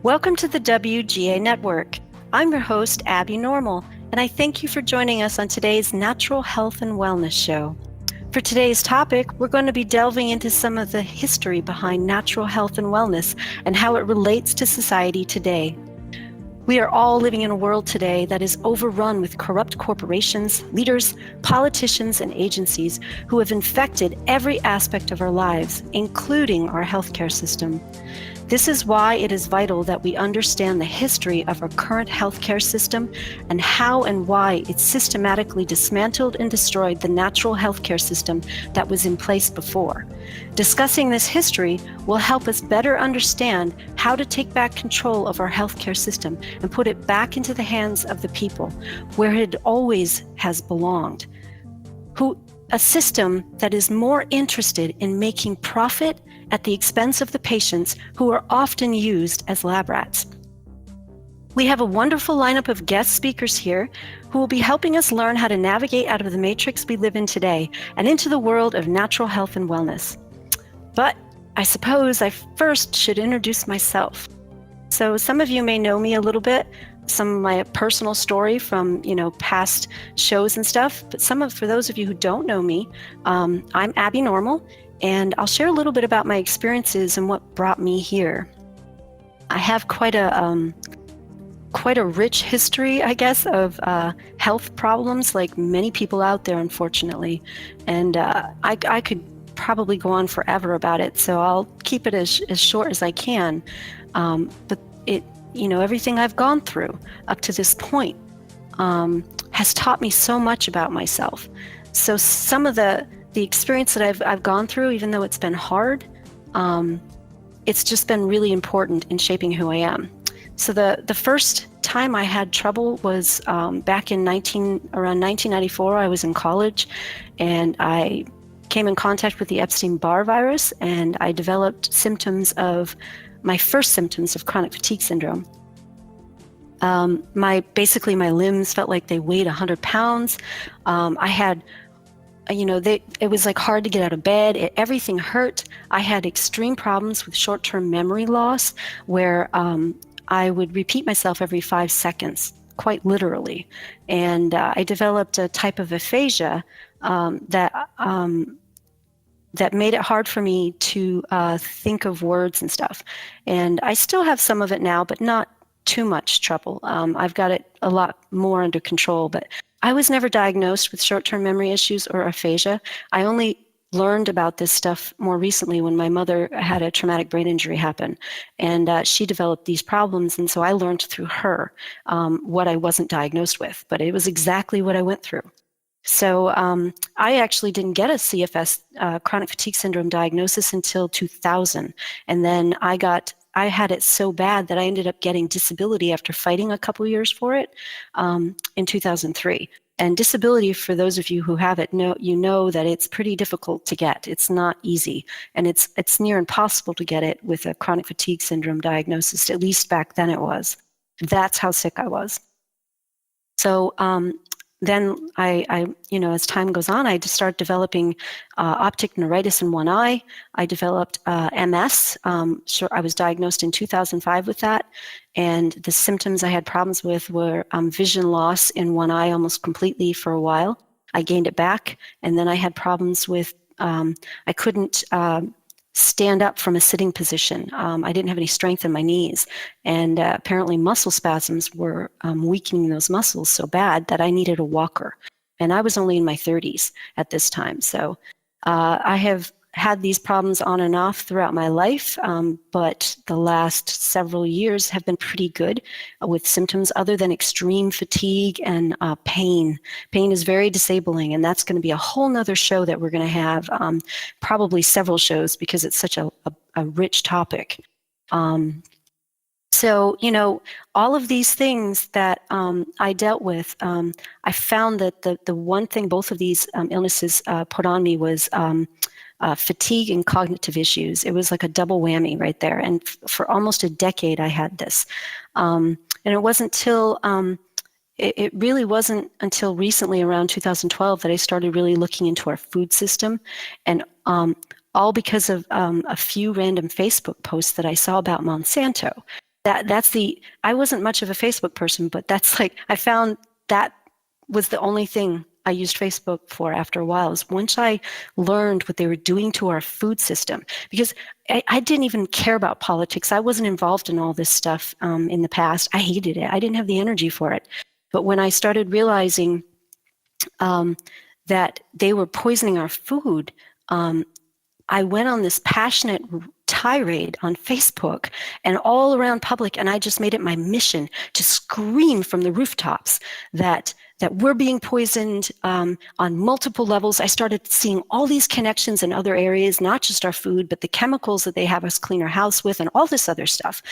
Welcome to the WGA Network. I'm your host, Abby Normal, and I thank you for joining us on today's Natural Health and Wellness Show. For today's topic, we're going to be delving into some of the history behind natural health and wellness and how it relates to society today. We are all living in a world today that is overrun with corrupt corporations, leaders, politicians, and agencies who have infected every aspect of our lives, including our healthcare system. This is why it is vital that we understand the history of our current healthcare system and how and why it systematically dismantled and destroyed the natural healthcare system that was in place before. Discussing this history will help us better understand how to take back control of our healthcare system and put it back into the hands of the people, where it always has belonged. A system that is more interested in making profit at the expense of the patients who are often used as lab rats. We have a wonderful lineup of guest speakers here who will be helping us learn how to navigate out of the matrix we live in today and into the world of natural health and wellness. But I suppose I first should introduce myself. So some of you may know me a little bit, some of my personal story from past shows and stuff, but for those of you who don't know me, I'm Abby Normal, and I'll share a little bit about my experiences and what brought me here. I have quite a rich history, I guess, of health problems, like many people out there, unfortunately, and I could probably go on forever about it, so I'll keep it as short as I can. But everything I've gone through up to this point has taught me so much about myself. So some of the experience that I've gone through, even though it's been hard, it's just been really important in shaping who I am. So the first time I had trouble was back in around 1994. I was in college, and I came in contact with the Epstein-Barr virus, and I developed my first symptoms of chronic fatigue syndrome. My limbs felt like they weighed 100 pounds. I had, it was like hard to get out of bed. Everything hurt. I had extreme problems with short-term memory loss, where I would repeat myself every 5 seconds, quite literally. And I developed a type of aphasia that made it hard for me to think of words and stuff. And I still have some of it now, but not too much trouble. I've got it a lot more under control, but I was never diagnosed with short-term memory issues or aphasia. I only learned about this stuff more recently when my mother had a traumatic brain injury happen, and she developed these problems, and so I learned through her what I wasn't diagnosed with, but it was exactly what I went through. So I actually didn't get a CFS, chronic fatigue syndrome diagnosis, until 2000. And then I had it so bad that I ended up getting disability after fighting a couple years for it in 2003. And disability, for those of you who have it, know that it's pretty difficult to get. It's not easy. And it's near impossible to get it with a chronic fatigue syndrome diagnosis. At least back then it was. That's how sick I was. So then I as time goes on, I just start developing optic neuritis in one eye. I developed MS. I was diagnosed in 2005 with that. And the symptoms I had problems with were vision loss in one eye almost completely for a while. I gained it back. And then I had problems with, I couldn't stand up from a sitting position. I didn't have any strength in my knees. And apparently muscle spasms were weakening those muscles so bad that I needed a walker. And I was only in my 30s at this time. So I have had these problems on and off throughout my life, but the last several years have been pretty good with symptoms other than extreme fatigue and pain. Pain is very disabling, and that's going to be a whole nother show that we're going to have, probably several shows, because it's such a rich topic. So, all of these things that I dealt with, I found that the one thing both of these illnesses put on me was fatigue and cognitive issues. It was like a double whammy right there. And for almost a decade, I had this. And it wasn't till, it really wasn't until recently, around 2012, that I started really looking into our food system. And all because of a few random Facebook posts that I saw about Monsanto. I wasn't much of a Facebook person, but that's like, I found that was the only thing I used Facebook for after a while, is once I learned what they were doing to our food system, because I didn't even care about politics. I wasn't involved in all this stuff in the past. I hated it. I didn't have the energy for it. But when I started realizing that they were poisoning our food, I went on this passionate tirade on Facebook and all around public, and I just made it my mission to scream from the rooftops that we're being poisoned on multiple levels. I started seeing all these connections in other areas, not just our food, but the chemicals that they have us clean our house with, and all this other stuff.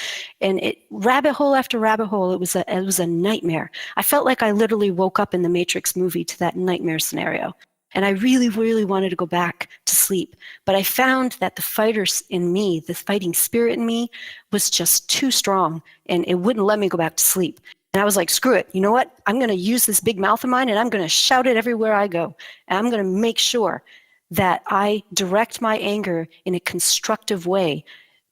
And rabbit hole after rabbit hole, it was a nightmare. I felt like I literally woke up in the Matrix movie to that nightmare scenario. And I really, really wanted to go back to sleep. But I found that the fighters in me, the fighting spirit in me, was just too strong, and it wouldn't let me go back to sleep. And I was like, screw it. You know what? I'm going to use this big mouth of mine, and I'm going to shout it everywhere I go. And I'm going to make sure that I direct my anger in a constructive way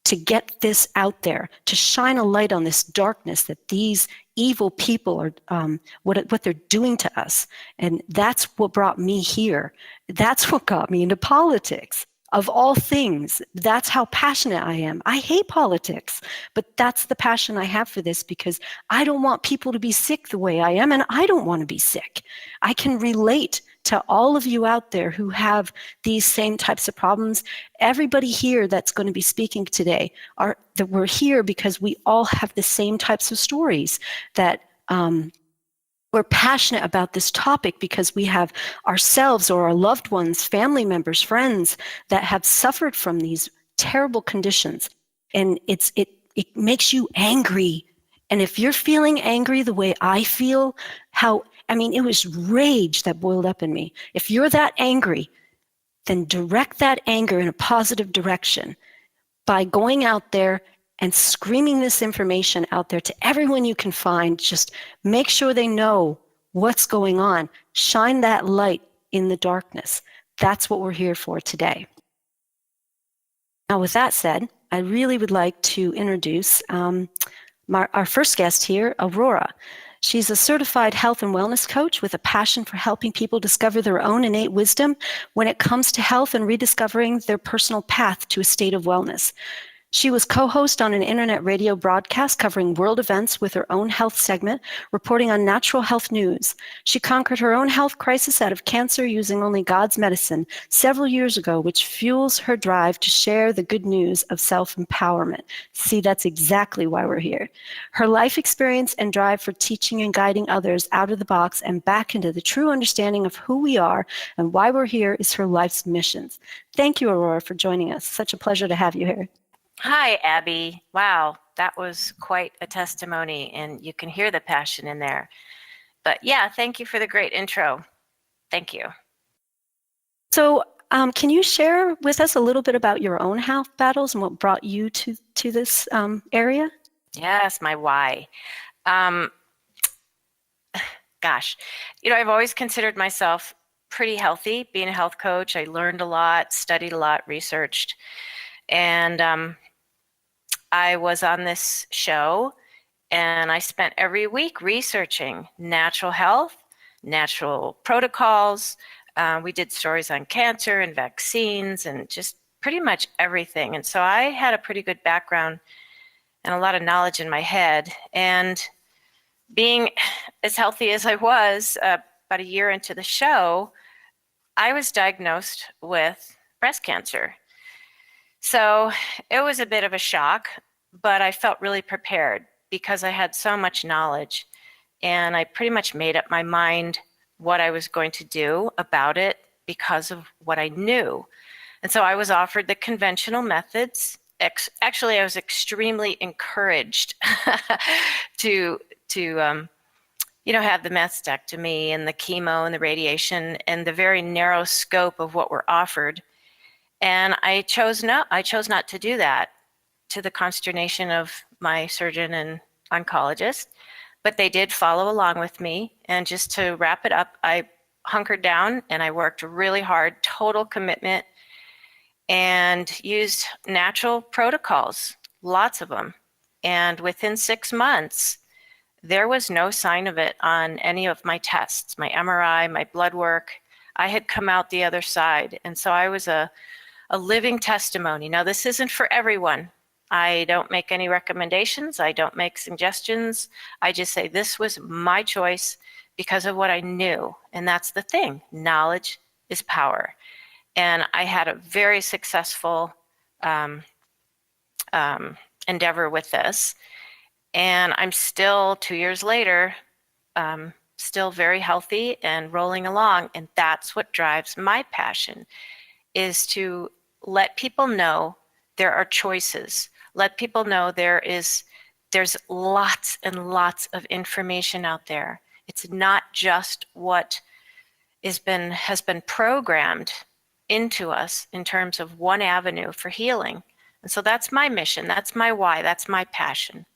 to get this out there, to shine a light on this darkness that these evil people are, what they're doing to us. And that's what brought me here. That's what got me into politics. Of all things, that's how passionate I am. I hate politics, but that's the passion I have for this, because I don't want people to be sick the way I am, and I don't want to be sick. I can relate to all of you out there who have these same types of problems. Everybody here that's going to be speaking today that we're here because we all have the same types of stories, that we're passionate about this topic because we have ourselves or our loved ones, family members, friends that have suffered from these terrible conditions. And it makes you angry. And if you're feeling angry the way I feel, it was rage that boiled up in me. If you're that angry, then direct that anger in a positive direction by going out there and screaming this information out there to everyone you can find. Just make sure they know what's going on. Shine that light in the darkness. That's what we're here for today. Now, with that said, I really would like to introduce our first guest here, Aurora. She's a certified health and wellness coach with a passion for helping people discover their own innate wisdom when it comes to health and rediscovering their personal path to a state of wellness. She was co-host on an internet radio broadcast covering world events with her own health segment, reporting on natural health news. She conquered her own health crisis out of cancer using only God's medicine several years ago, which fuels her drive to share the good news of self-empowerment. See, that's exactly why we're here. Her life experience and drive for teaching and guiding others out of the box and back into the true understanding of who we are and why we're here is her life's mission. Thank you, Aurora, for joining us. Such a pleasure to have you here. Hi, Abby. Wow, that was quite a testimony, and you can hear the passion in there. But yeah, thank you for the great intro. Thank you. So can you share with us a little bit about your own health battles and what brought you to this area? Yes, my why. Gosh, I've always considered myself pretty healthy. Being a health coach, I learned a lot, studied a lot, researched, and I was on this show, and I spent every week researching natural health, natural protocols. We did stories on cancer and vaccines and just pretty much everything. And so I had a pretty good background and a lot of knowledge in my head. And being as healthy as I was, about a year into the show, I was diagnosed with breast cancer. So it was a bit of a shock, but I felt really prepared because I had so much knowledge, and I pretty much made up my mind what I was going to do about it because of what I knew. And so I was offered the conventional methods. Actually, I was extremely encouraged to have the mastectomy and the chemo and the radiation and the very narrow scope of what were offered. And I chose not to do that, to the consternation of my surgeon and oncologist, but they did follow along with me. And just to wrap it up, I hunkered down and I worked really hard, total commitment, and used natural protocols, lots of them, And within 6 months, there was no sign of it on any of my tests, my MRI, my blood work. I had come out the other side. And so I was a living testimony. Now, this isn't for everyone. I don't make any recommendations. I don't make suggestions. I just say this was my choice because of what I knew. And that's the thing. Knowledge is power. And I had a very successful um, endeavor with this. And I'm still 2 years later, still very healthy and rolling along. And that's what drives my passion, is to let people know there are choices. Let people know there's lots and lots of information out there. It's not just what has been programmed into us in terms of one avenue for healing. And so that's my mission. That's my why. That's my passion.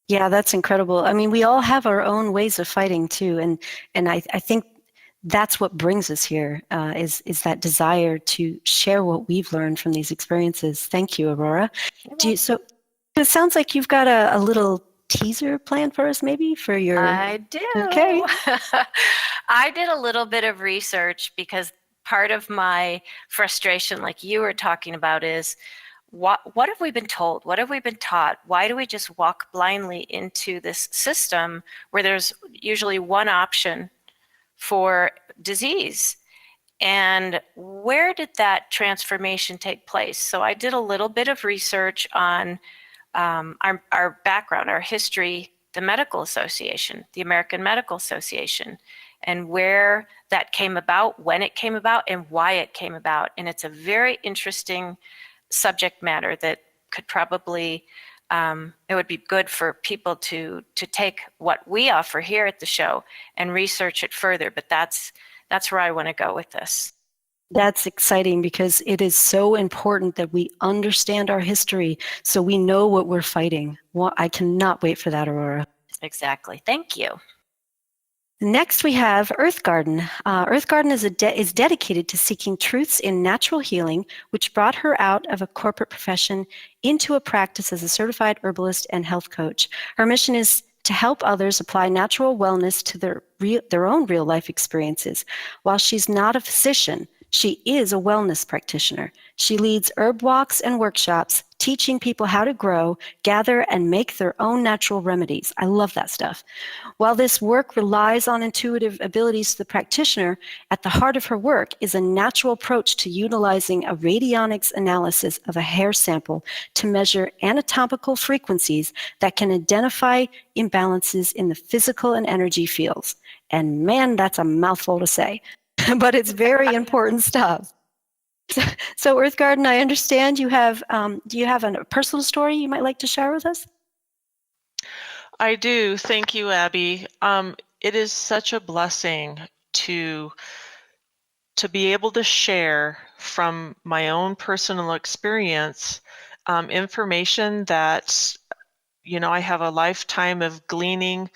Yeah, that's incredible. I mean, we all have our own ways of fighting too, and I think that's what brings us here, is that desire to share what we've learned from these experiences. Thank you, Aurora. So it sounds like you've got a little teaser planned for us, maybe for your. I do. Okay. I did a little bit of research because part of my frustration, like you were talking about, is what have we been told? What have we been taught? Why do we just walk blindly into this system where there's usually one option for disease? And where did that transformation take place? So I did a little bit of research on our background, our history, the Medical Association, the American Medical Association, and where that came about, when it came about, and why it came about. And it's a very interesting subject matter that could probably, it would be good for people to take what we offer here at the show and research it further. But that's where I want to go with this. That's exciting because it is so important that we understand our history so we know what we're fighting. Well, I cannot wait for that, Aurora. Exactly. Thank you. Next, we have Earth Garden. Earth Garden is dedicated to seeking truths in natural healing, which brought her out of a corporate profession into a practice as a certified herbalist and health coach. Her mission is to help others apply natural wellness to their own real-life experiences. While she's not a physician, she is a wellness practitioner. She leads herb walks and workshops, teaching people how to grow, gather, and make their own natural remedies. I love that stuff. While this work relies on intuitive abilities to the practitioner, at the heart of her work is a natural approach to utilizing a radionics analysis of a hair sample to measure anatomical frequencies that can identify imbalances in the physical and energy fields. And man, that's a mouthful to say, but it's very important stuff. So Earth Garden, I understand you have, do you have a personal story you might like to share with us? I do. Thank you, Abby. It is such a blessing to be able to share from my own personal experience information that, I have a lifetime of gleaning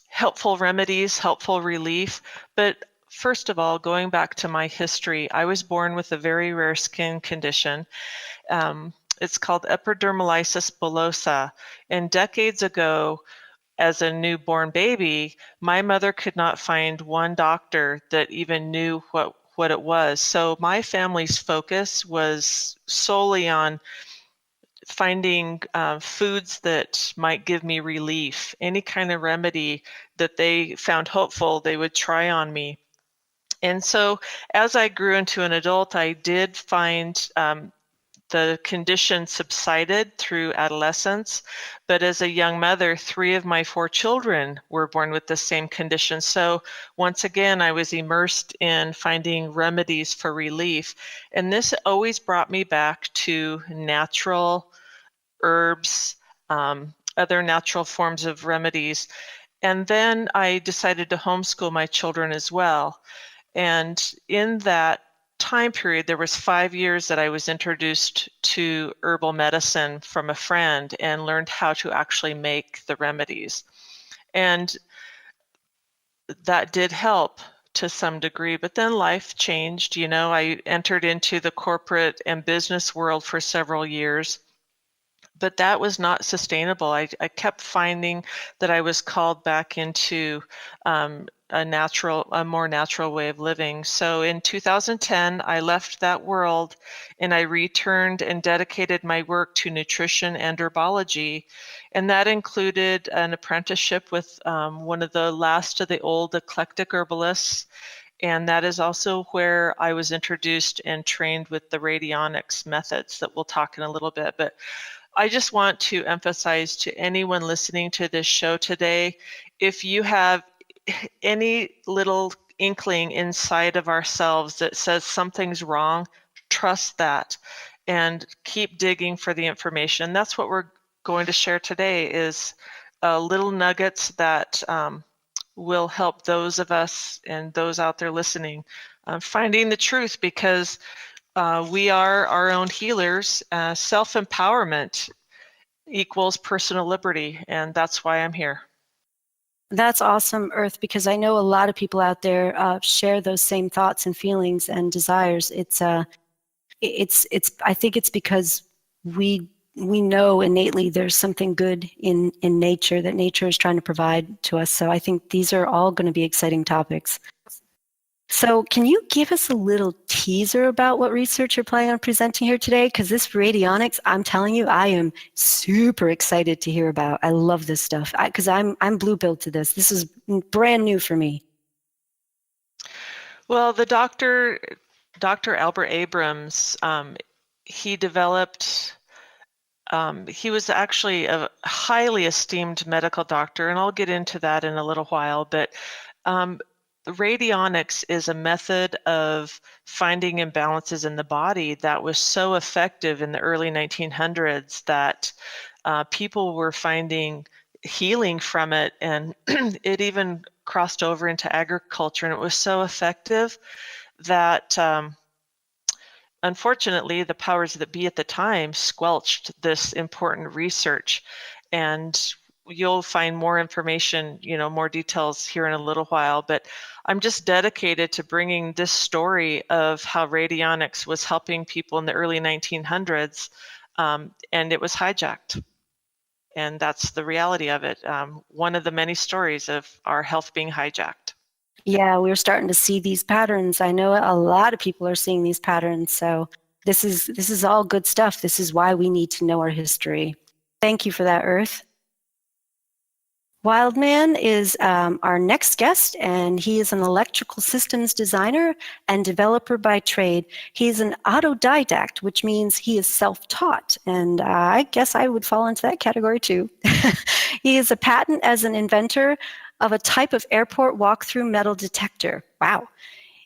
helpful remedies, helpful relief. But first of all, going back to my history, I was born with a very rare skin condition. It's called epidermolysis bullosa. And decades ago, as a newborn baby, my mother could not find one doctor that even knew what it was. So my family's focus was solely on finding foods that might give me relief. Any kind of remedy that they found hopeful, they would try on me. And so as I grew into an adult, I did find the condition subsided through adolescence, but as a young mother, 3 of my 4 children were born with the same condition. So once again, I was immersed in finding remedies for relief. And this always brought me back to natural herbs, other natural forms of remedies. And then I decided to homeschool my children as well. And in that time period, there was 5 years that I was introduced to herbal medicine from a friend and learned how to actually make the remedies. And that did help to some degree, but then life changed. I entered into the corporate and business world for several years. but that was not sustainable. I kept finding that I was called back into a more natural way of living. So in 2010, I left that world and I returned and dedicated my work to nutrition and herbology. And that included an apprenticeship with one of the last of the old eclectic herbalists. And that is also where I was introduced and trained with the Radionics methods that we'll talk in a little bit. But I just want to emphasize to anyone listening to this show today, if you have any little inkling inside of ourselves that says something's wrong, trust that and keep digging for the information. That's what we're going to share today, is little nuggets that will help those of us and those out there listening finding the truth, because we are our own healers. Self-empowerment equals personal liberty, and that's why I'm here. That's awesome, Earth, because I know a lot of people out there share those same thoughts and feelings and desires. I think it's because we know innately there's something good in nature, that nature is trying to provide to us. So I think these are all going to be exciting topics. So can you give us a little teaser about what research you're planning on presenting here today? Because this radionics, I'm telling you, I am super excited to hear about. I love this stuff because I'm blue-pilled to this. This is brand new for me. Well, the Dr. Albert Abrams, he developed, he was actually a highly esteemed medical doctor, and I'll get into that in a little while, but radionics is a method of finding imbalances in the body that was so effective in the early 1900s that people were finding healing from it, and it even crossed over into agriculture, and it was so effective that unfortunately the powers that be at the time squelched this important research. And you'll find more information, more details here in a little while, but I'm just dedicated to bringing this story of how radionics was helping people in the early 1900s, and it was hijacked. And that's the reality of it. One of the many stories of our health being hijacked. Yeah, we're starting to see these patterns. I know a lot of people are seeing these patterns. So this is all good stuff. This is why we need to know our history. Thank you for that, Earth. Wildman is our next guest, and he is an electrical systems designer and developer by trade. He's an autodidact, which means he is self-taught, and I guess I would fall into that category too. He is a patent as an inventor of a type of airport walk-through metal detector. Wow.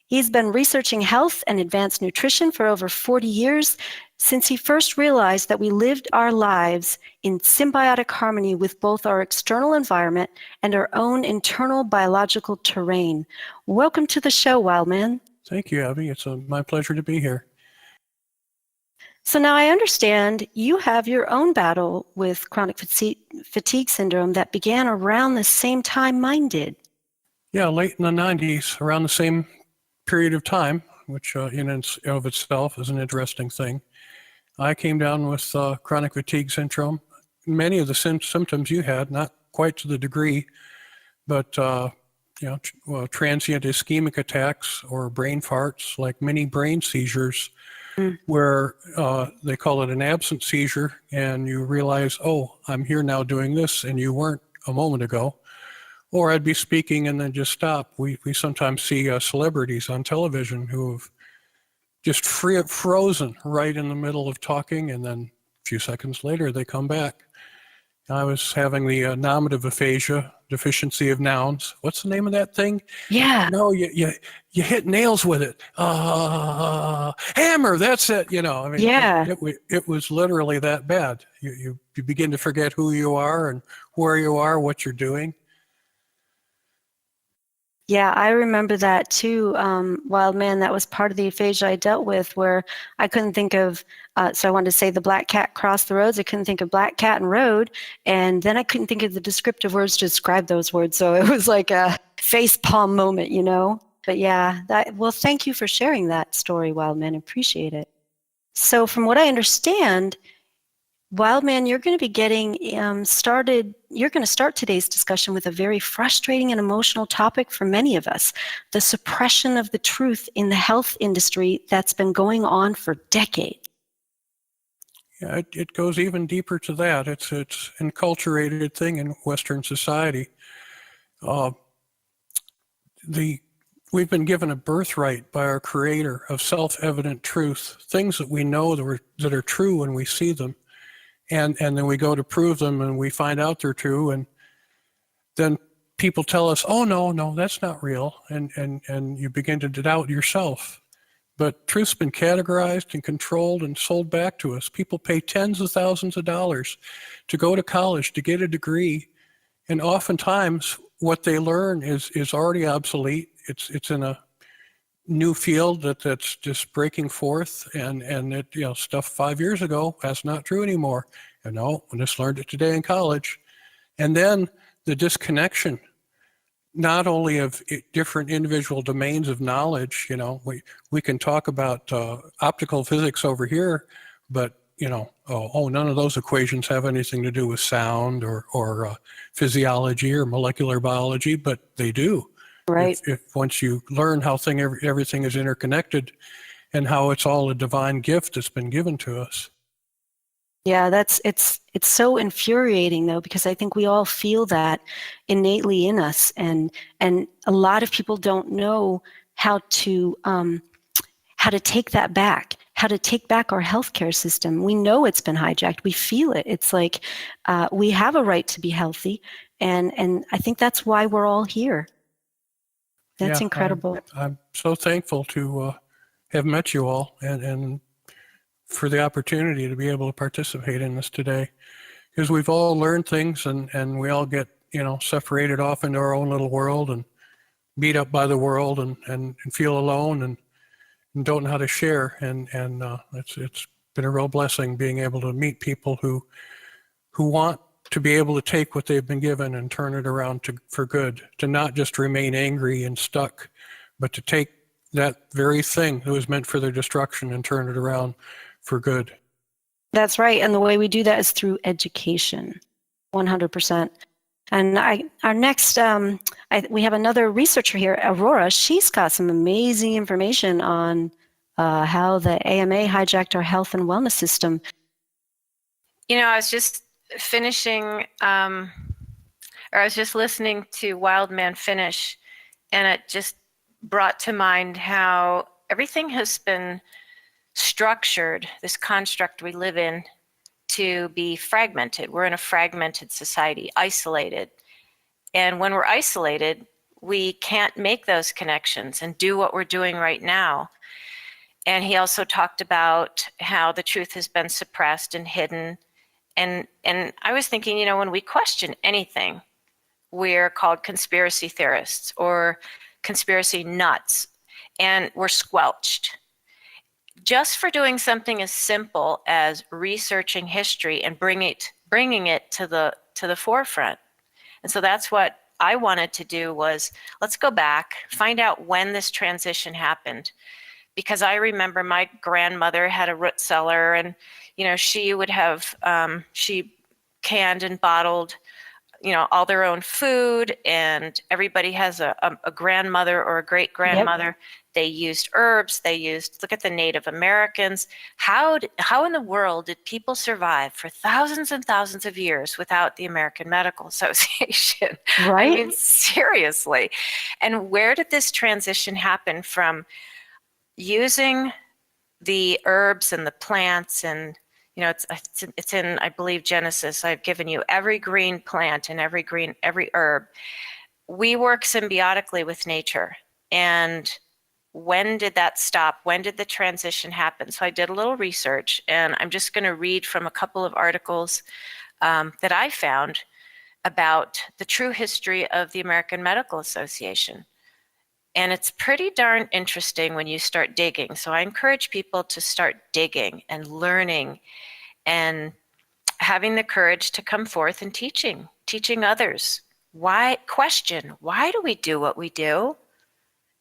He's been researching health and advanced nutrition for over 40 years, since he first realized that we lived our lives in symbiotic harmony with both our external environment and our own internal biological terrain. Welcome to the show, Wildman. Thank you, Abby. It's my pleasure to be here. So now I understand you have your own battle with chronic fatigue syndrome that began around the same time mine did. Yeah, late in the 90s, around the same period of time, which in and of itself is an interesting thing. I came down with chronic fatigue syndrome. Many of the symptoms you had, not quite to the degree, but transient ischemic attacks or brain farts, like mini brain seizures, where they call it an absent seizure, and you realize, oh, I'm here now doing this, and you weren't a moment ago. Or I'd be speaking and then just stop. We sometimes see celebrities on television who have just frozen right in the middle of talking, and then a few seconds later they come back. I was having the nominative aphasia, deficiency of nouns. What's the name of that thing? Yeah. No, you hit nails with it. Hammer, that's it. Yeah. It was literally that bad. You begin to forget who you are and where you are, what you're doing. Yeah, I remember that too, Wildman. That was part of the aphasia I dealt with, where I couldn't think of, so I wanted to say the black cat crossed the roads. I couldn't think of black cat and road. And then I couldn't think of the descriptive words to describe those words. So it was like a face palm moment, But yeah, well, thank you for sharing that story, Wildman. Appreciate it. So from what I understand, Wildman, you're going to be getting started. You're going to start today's discussion with a very frustrating and emotional topic for many of us, the suppression of the truth in the health industry that's been going on for decades. Yeah, it goes even deeper to that. It's enculturated thing in Western society. We've been given a birthright by our Creator of self-evident truth, things that we know that are true when we see them. And then we go to prove them and we find out they're true, and then people tell us, oh no, that's not real, and you begin to doubt yourself. But truth's been categorized and controlled and sold back to us. People pay tens of thousands of dollars to go to college to get a degree, and oftentimes what they learn is already obsolete. It's in a new field that's just breaking forth, and it, stuff 5 years ago, that's not true anymore. And no, I just learned it today in college. And then the disconnection, not only of different individual domains of knowledge. We can talk about optical physics over here, but none of those equations have anything to do with sound or physiology or molecular biology, but they do. Right. If once you learn how everything is interconnected and how it's all a divine gift that's been given to us. Yeah, it's so infuriating though, because I think we all feel that innately in us, and a lot of people don't know how to take that back, how to take back our healthcare system. We know it's been hijacked. We feel it. It's like we have a right to be healthy, and I think that's why we're all here. That's incredible. I'm so thankful to have met you all and for the opportunity to be able to participate in this today, because we've all learned things and we all get, separated off into our own little world and beat up by the world and feel alone and don't know how to share. And it's been a real blessing being able to meet people who want to be able to take what they've been given and turn it around for good, to not just remain angry and stuck, but to take that very thing that was meant for their destruction and turn it around for good. That's right. And the way we do that is through education, 100%. And our next, we have another researcher here, Aurora. She's got some amazing information on how the AMA hijacked our health and wellness system. I was just I was just listening to Wildman finish, and it just brought to mind how everything has been structured, this construct we live in, to be fragmented. We're in a fragmented society, isolated. And when we're isolated, we can't make those connections and do what we're doing right now. And he also talked about how the truth has been suppressed and hidden. And I was thinking, when we question anything, we're called conspiracy theorists or conspiracy nuts, and we're squelched. Just for doing something as simple as researching history and bringing it to the forefront. And so that's what I wanted to do, was let's go back, find out when this transition happened. Because I remember my grandmother had a root cellar, and she would have she canned and bottled all their own food, and everybody has a grandmother or a great grandmother. Yep. They used herbs. Look at the Native Americans. How in the world did people survive for thousands and thousands of years without the American Medical Association? Right. I mean, seriously. And where did this transition happen from using the herbs and the plants, and it's in, I believe, Genesis. I've given you every green plant and every herb. We work symbiotically with nature. And when did that stop? When did the transition happen? So I did a little research, and I'm just going to read from a couple of articles that I found about the true history of the American Medical Association. And it's pretty darn interesting when you start digging. So I encourage people to start digging and learning and having the courage to come forth and teaching others. Why do we do what we do?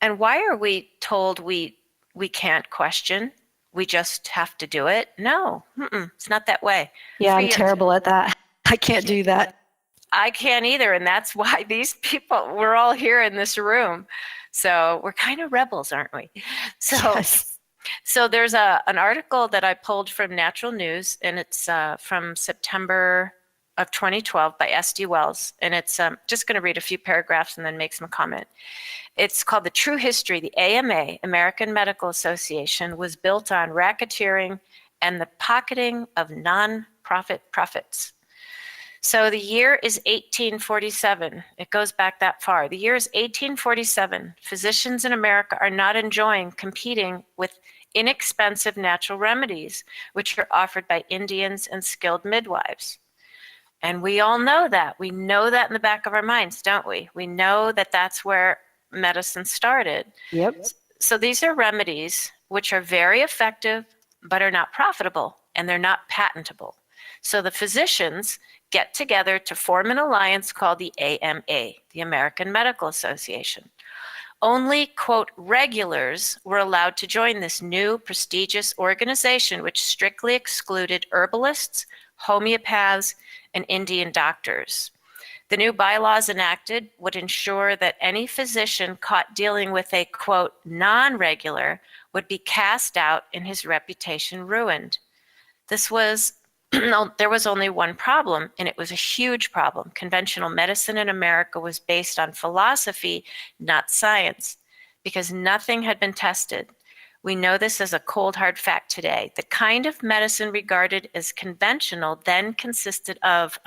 And why are we told we can't question? we just have to do it. No, it's not that way. Yeah, I'm terrible at that. I can't do that. I can't either. And that's why these people, we're all here in this room. So we're kind of rebels, aren't we? So, Yes. so there's an article that I pulled from Natural News, and it's from September of 2012 by S.D. Wells. And it's just going to read a few paragraphs and then make some comment. It's called The True History. The AMA, American Medical Association, was built on racketeering and the pocketing of non-profit profits. So the year is 1847. It goes back that far. The year is 1847. Physicians in America are not enjoying competing with inexpensive natural remedies, which are offered by Indians and skilled midwives. And we all know that. We know that in the back of our minds, don't we? We know that that's where medicine started. Yep. So these are remedies which are very effective, but are not profitable, and they're not patentable. So the physicians get together to form an alliance called the AMA, the American Medical Association. Only, quote, regulars were allowed to join this new prestigious organization, which strictly excluded herbalists, homeopaths, and Indian doctors. The new bylaws enacted would ensure that any physician caught dealing with a, quote, non-regular would be cast out and his reputation ruined. There was only one problem, and it was a huge problem. Conventional medicine in America was based on philosophy, not science, because nothing had been tested. We know this as a cold, hard fact today. The kind of medicine regarded as conventional then consisted of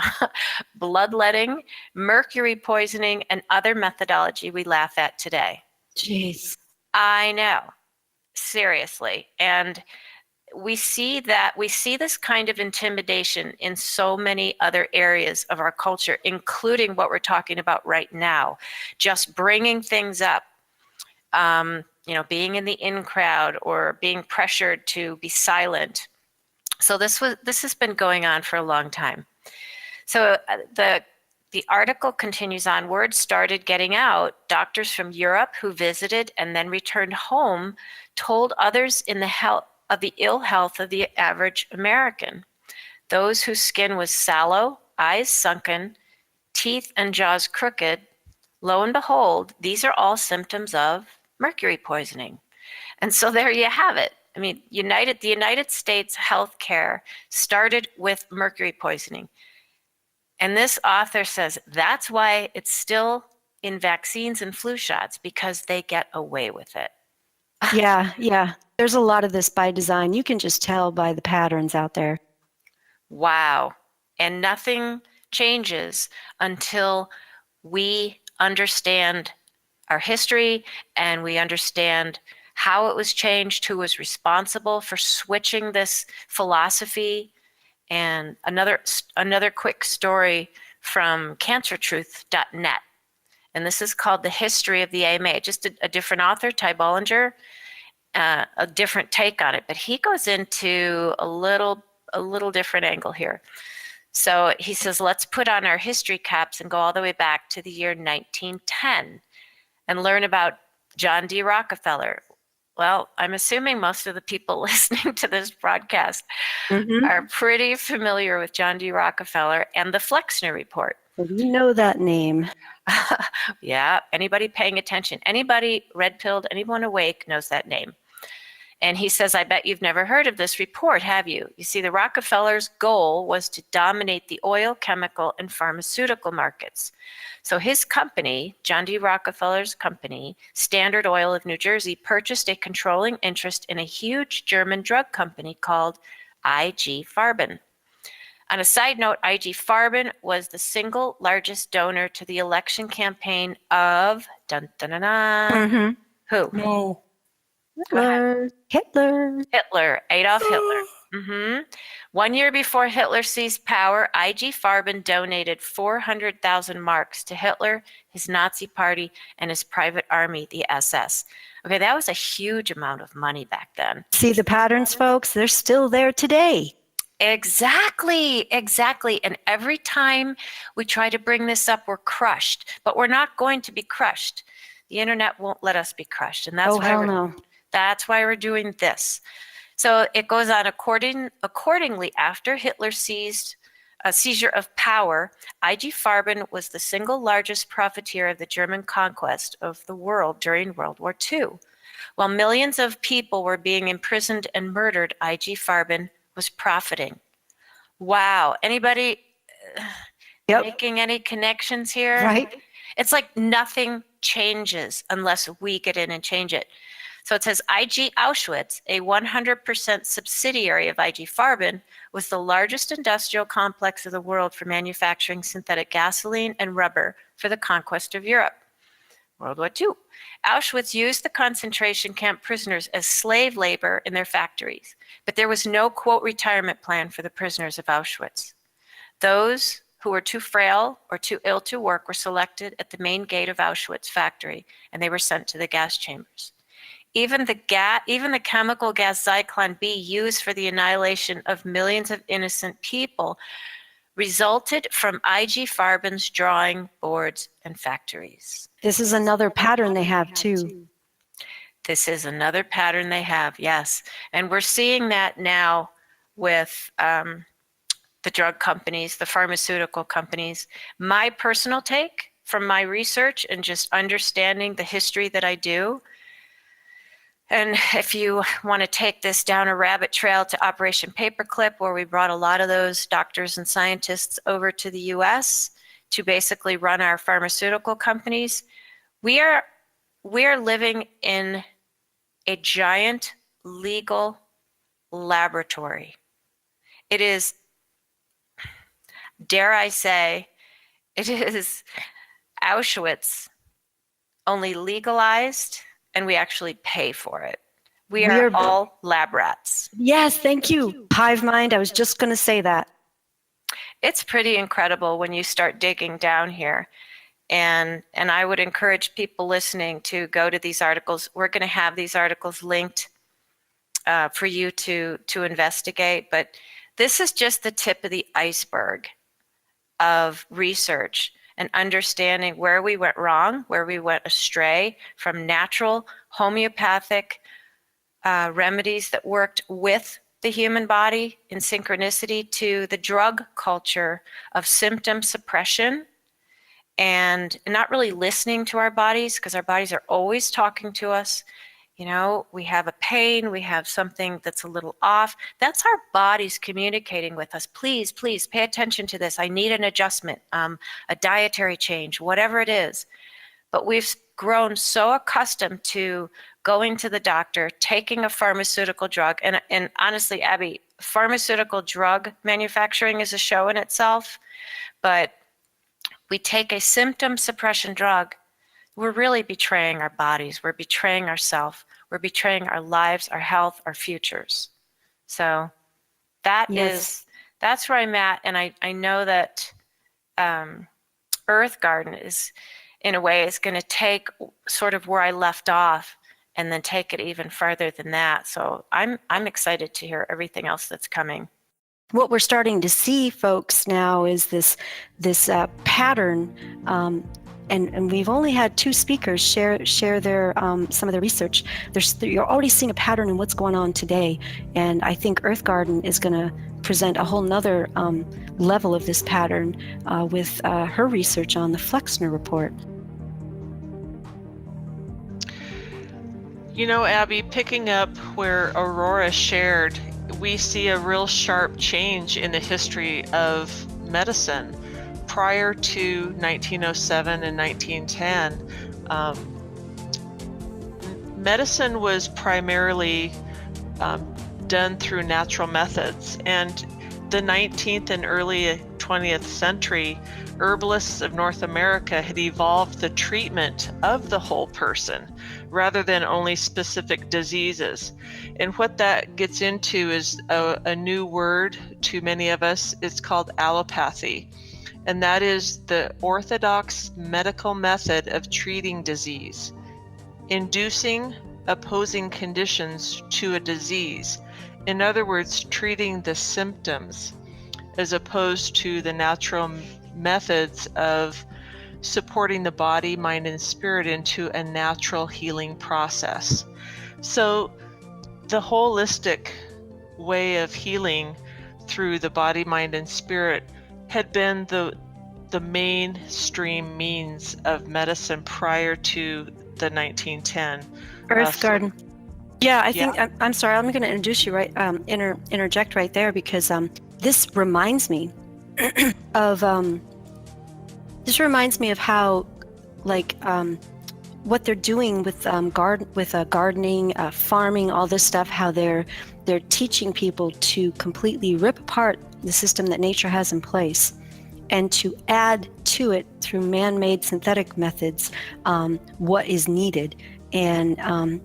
bloodletting, mercury poisoning, and other methodology we laugh at today. Jeez. I know, seriously. And we see this kind of intimidation in so many other areas of our culture, including what we're talking about right now. Just bringing things up, being in the in crowd or being pressured to be silent. So this has been going on for a long time. So the article continues on. Word started getting out. Doctors from Europe who visited and then returned home told others of the ill health of the average American. Those whose skin was sallow, eyes sunken, teeth and jaws crooked. Lo and behold, these are all symptoms of mercury poisoning. And so there you have it. I mean, the United States healthcare started with mercury poisoning. And this author says that's why it's still in vaccines and flu shots, because they get away with it. Yeah. There's a lot of this by design. You can just tell by the patterns out there. Wow. And nothing changes until we understand our history and we understand how it was changed, who was responsible for switching this philosophy. And another quick story from cancertruth.net. And this is called The History of the AMA, just a different author, Ty Bollinger, a different take on it. But he goes into a little different angle here. So he says, let's put on our history caps and go all the way back to the year 1910 and learn about John D. Rockefeller. Well, I'm assuming most of the people listening to this broadcast are pretty familiar with John D. Rockefeller and the Flexner Report. You know that name. Yeah, anybody paying attention, anybody red-pilled, anyone awake knows that name. And he says, I bet you've never heard of this report, have you? You see, the Rockefellers' goal was to dominate the oil, chemical, and pharmaceutical markets. So his company, John D. Rockefeller's company, Standard Oil of New Jersey, purchased a controlling interest in a huge German drug company called IG Farben. On a side note, IG Farben was the single largest donor to the election campaign of who? No. Hitler. Adolf Hitler. 1 year before Hitler seized power, IG Farben donated 400,000 marks to Hitler, his Nazi party, and his private army, the SS. Okay, that was a huge amount of money back then. See the patterns, folks? They're still there today. Exactly. And every time we try to bring this up, we're crushed. But we're not going to be crushed. The internet won't let us be crushed. And that's hell no. That's why we're doing this. So it goes on accordingly after Hitler seized a seizure of power, IG Farben was the single largest profiteer of the German conquest of the world during World War II. While millions of people were being imprisoned and murdered, IG Farben was profiting. Wow. Anybody making any connections here? Right. It's like nothing changes unless we get in and change it. So it says IG Auschwitz, a 100% subsidiary of IG Farben, was the largest industrial complex of the world for manufacturing synthetic gasoline and rubber for the conquest of Europe. World War II. Auschwitz used the concentration camp prisoners as slave labor in their factories, but there was no, quote, retirement plan for the prisoners of Auschwitz. Those who were too frail or too ill to work were selected at the main gate of Auschwitz factory, and they were sent to the gas chambers. Even the chemical gas Zyklon B used for the annihilation of millions of innocent people resulted from IG Farben's drawing boards and factories. This is another pattern they have too. This is another pattern they have, yes. And we're seeing that now with the drug companies, the pharmaceutical companies. My personal take from my research and just understanding the history that I do, and if you want to take this down a rabbit trail to Operation Paperclip, where we brought a lot of those doctors and scientists over to the US to basically run our pharmaceutical companies, we are living in a giant legal laboratory. It is, dare I say, it is Auschwitz only legalized, and we actually pay for it. We are all lab rats. Yes, thank you. Hive mind, I was just going to say that. It's pretty incredible when you start digging down here. And I would encourage people listening to go to these articles. We're going to have these articles linked for you to investigate. But this is just the tip of the iceberg of research and understanding where we went wrong, where we went astray from natural homeopathic remedies that worked with the human body in synchronicity to the drug culture of symptom suppression and not really listening to our bodies, because our bodies are always talking to us. You know, we have a pain, we have something that's a little off. That's our bodies communicating with us. Please, please pay attention to this. I need an adjustment, a dietary change, whatever it is. But we've grown so accustomed to going to the doctor, taking a pharmaceutical drug. And honestly, Abby, pharmaceutical drug manufacturing is a show in itself. But we take a symptom suppression drug, we're really betraying our bodies. We're betraying ourselves. We're betraying our lives, our health, our futures. So that's where I'm at. And I know that Earth Garden is, in a way, is going to take sort of where I left off and then take it even farther than that. So I'm excited to hear everything else that's coming. What we're starting to see, folks, now is this pattern. And we've only had 2 speakers share their some of their research. You're already seeing a pattern in what's going on today, and I think Earth Garden is going to present a whole nother level of this pattern with her research on the Flexner report. You know, Abby, picking up where Aurora shared, we see a real sharp change in the history of medicine. Prior to 1907 and 1910, medicine was primarily done through natural methods. And the 19th and early 20th century, herbalists of North America had evolved the treatment of the whole person rather than only specific diseases. And what that gets into is a new word to many of us. It's called allopathy. And that is the orthodox medical method of treating disease, inducing opposing conditions to a disease. In other words, treating the symptoms as opposed to the natural methods of supporting the body, mind, and spirit into a natural healing process. So the holistic way of healing through the body, mind, and spirit had been the mainstream means of medicine prior to the 1910. Earth Garden. Yeah, I think Yeah. I'm sorry. I'm going to introduce you right, interject right there because this reminds me of how, like, what they're doing with gardening, farming, all this stuff. How they're teaching people to completely rip apart the system that nature has in place, and to add to it through man-made synthetic methods what is needed. And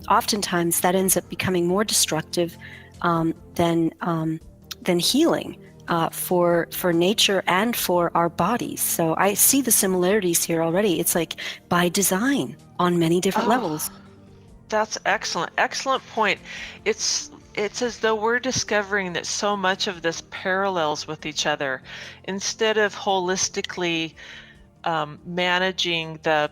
oftentimes that ends up becoming more destructive than healing for nature and for our bodies. So I see the similarities here already. It's like by design on many different levels. That's excellent. Excellent point. It's as though we're discovering that so much of this parallels with each other. Instead of holistically managing the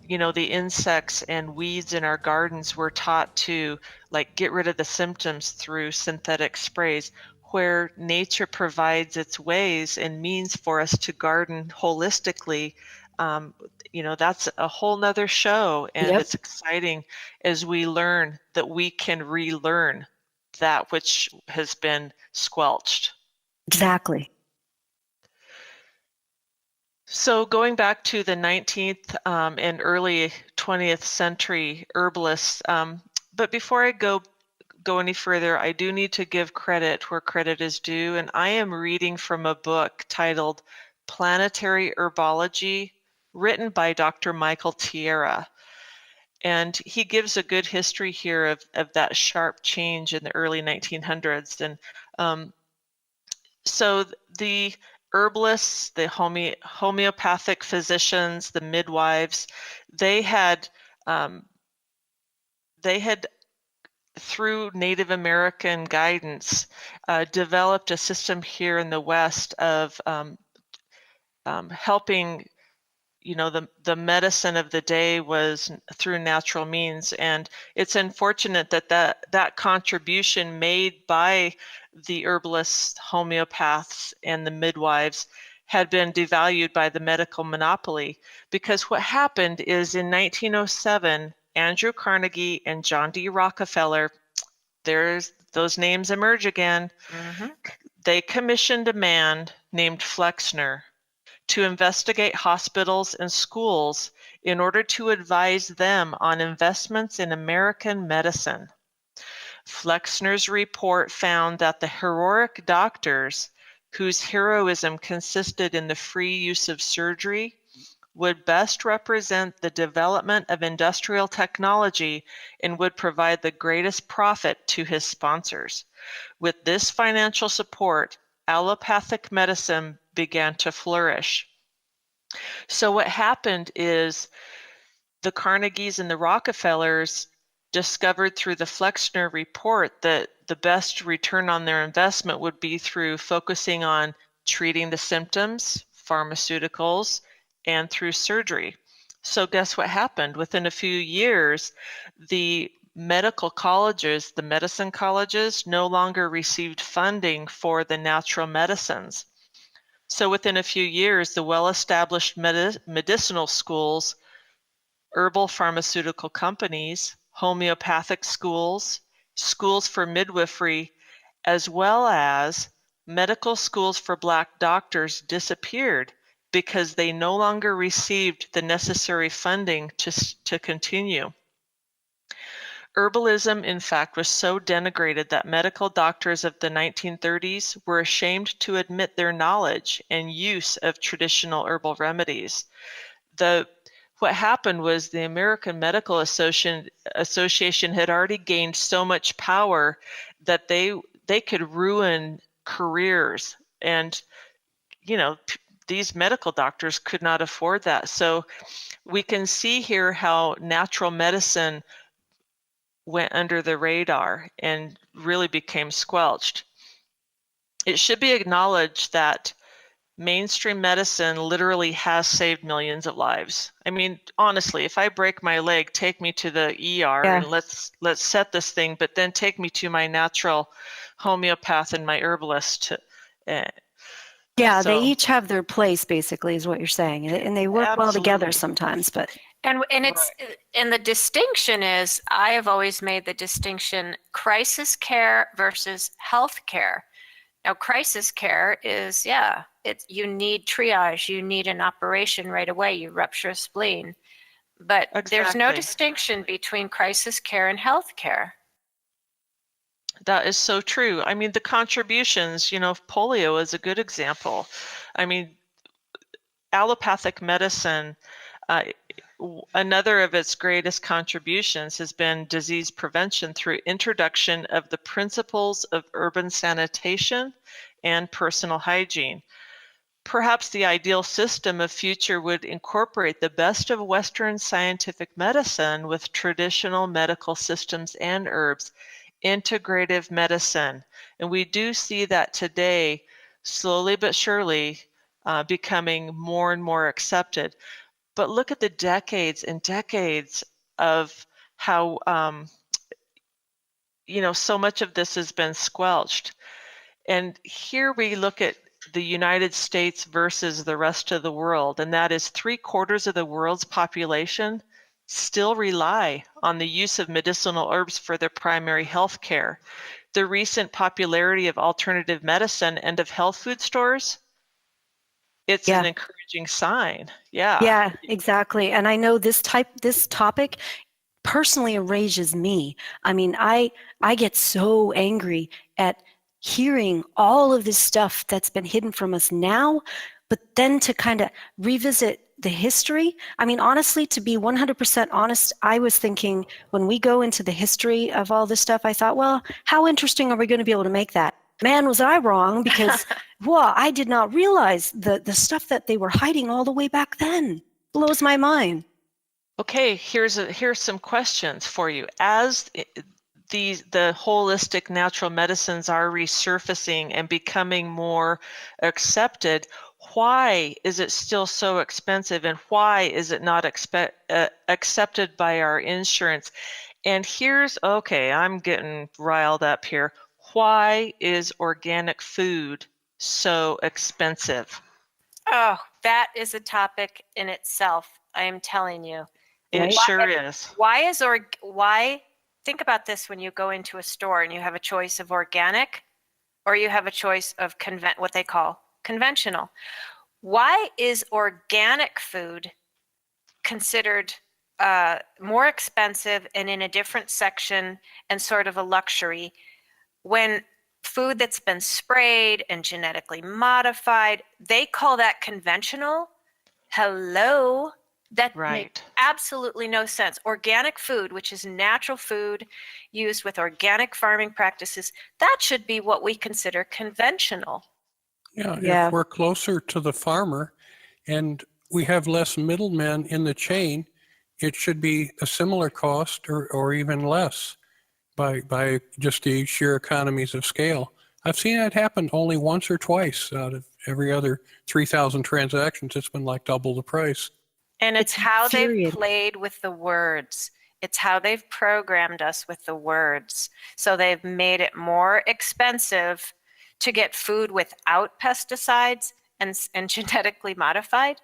insects and weeds in our gardens, we're taught to get rid of the symptoms through synthetic sprays, where nature provides its ways and means for us to garden holistically. That's a whole nother show, and Yep. it's exciting as we learn that we can relearn that which has been squelched. Exactly. So going back to the 19th and early 20th century herbalists, but before I go any further, I do need to give credit where credit is due, and I am reading from a book titled Planetary Herbology, written by Dr. Michael Tierra. And he gives a good history here of that sharp change in the early 1900s. And so the herbalists, the homeopathic physicians, the midwives, they had through Native American guidance developed a system here in the West of helping. The medicine of the day was through natural means, and it's unfortunate that contribution made by the herbalists, homeopaths, and the midwives had been devalued by the medical monopoly, because what happened is in 1907, Andrew Carnegie and John D. Rockefeller, there's those names emerge again. Mm-hmm. They commissioned a man named Flexner to investigate hospitals and schools in order to advise them on investments in American medicine. Flexner's report found that the heroic doctors, whose heroism consisted in the free use of surgery, would best represent the development of industrial technology and would provide the greatest profit to his sponsors. With this financial support, allopathic medicine began to flourish. So what happened is the Carnegies and the Rockefellers discovered through the Flexner report that the best return on their investment would be through focusing on treating the symptoms, pharmaceuticals, and through surgery. So guess what happened? Within a few years, the medical colleges, the medicine colleges, no longer received funding for the natural medicines. So within a few years, the well-established medicinal schools, herbal pharmaceutical companies, homeopathic schools, schools for midwifery, as well as medical schools for Black doctors disappeared because they no longer received the necessary funding to continue. Herbalism, in fact, was so denigrated that medical doctors of the 1930s were ashamed to admit their knowledge and use of traditional herbal remedies. What happened was the American Medical Association had already gained so much power that they could ruin careers, and these medical doctors could not afford that. So we can see here how natural medicine went under the radar and really became squelched. It should be acknowledged that mainstream medicine literally has saved millions of lives. I mean, honestly, if I break my leg, take me to the ER Yeah. and let's set this thing, but then take me to my natural homeopath and my herbalist. Yeah, So they each have their place, basically, is what you're saying, and they work well together absolutely. sometimes. But And it's and the distinction is, I have always made the distinction: crisis care versus health care. Now, crisis care is, you need triage, you need an operation right away, you rupture a spleen. But there's no Exactly. distinction between crisis care and health care. That is so true. I mean, the contributions, polio is a good example. I mean, allopathic medicine, another of its greatest contributions has been disease prevention through introduction of the principles of urban sanitation and personal hygiene. Perhaps the ideal system of future would incorporate the best of Western scientific medicine with traditional medical systems and herbs, integrative medicine. And we do see that today, slowly but surely, becoming more and more accepted. But look at the decades and decades of how, so much of this has been squelched. And here we look at the United States versus the rest of the world, and that is 3/4 of the world's population still rely on the use of medicinal herbs for their primary health care. The recent popularity of alternative medicine and of health food stores, it's an encouraging sign. Yeah, exactly. And I know this topic personally enrages me. I mean, I get so angry at hearing all of this stuff that's been hidden from us now, but then to kind of revisit the history. I mean, honestly, to be 100% honest, I was thinking when we go into the history of all this stuff, I thought, well, how interesting are we going to be able to make that? Man, was I wrong, because I did not realize the stuff that they were hiding all the way back then. Blows my mind. Okay, here's some questions for you. As the holistic natural medicines are resurfacing and becoming more accepted, why is it still so expensive, and why is it not accepted by our insurance? And I'm getting riled up here. Why is organic food so expensive? Oh, that is a topic in itself, I am telling you. It sure is. Why? Think about this: when you go into a store and you have a choice of organic, or you have a choice of what they call conventional. Why is organic food considered more expensive and in a different section and sort of a luxury, when food that's been sprayed and genetically modified, they call that conventional? Hello? That makes absolutely no sense. Organic food, which is natural food used with organic farming practices, that should be what we consider conventional. Yeah, if we're closer to the farmer and we have less middlemen in the chain, it should be a similar cost or even less by just the sheer economies of scale. I've seen that happen only once or twice out of every other 3,000 transactions. It's been like double the price. And it's how they've played with the words. It's how they've programmed us with the words. So they've made it more expensive to get food without pesticides and genetically modified.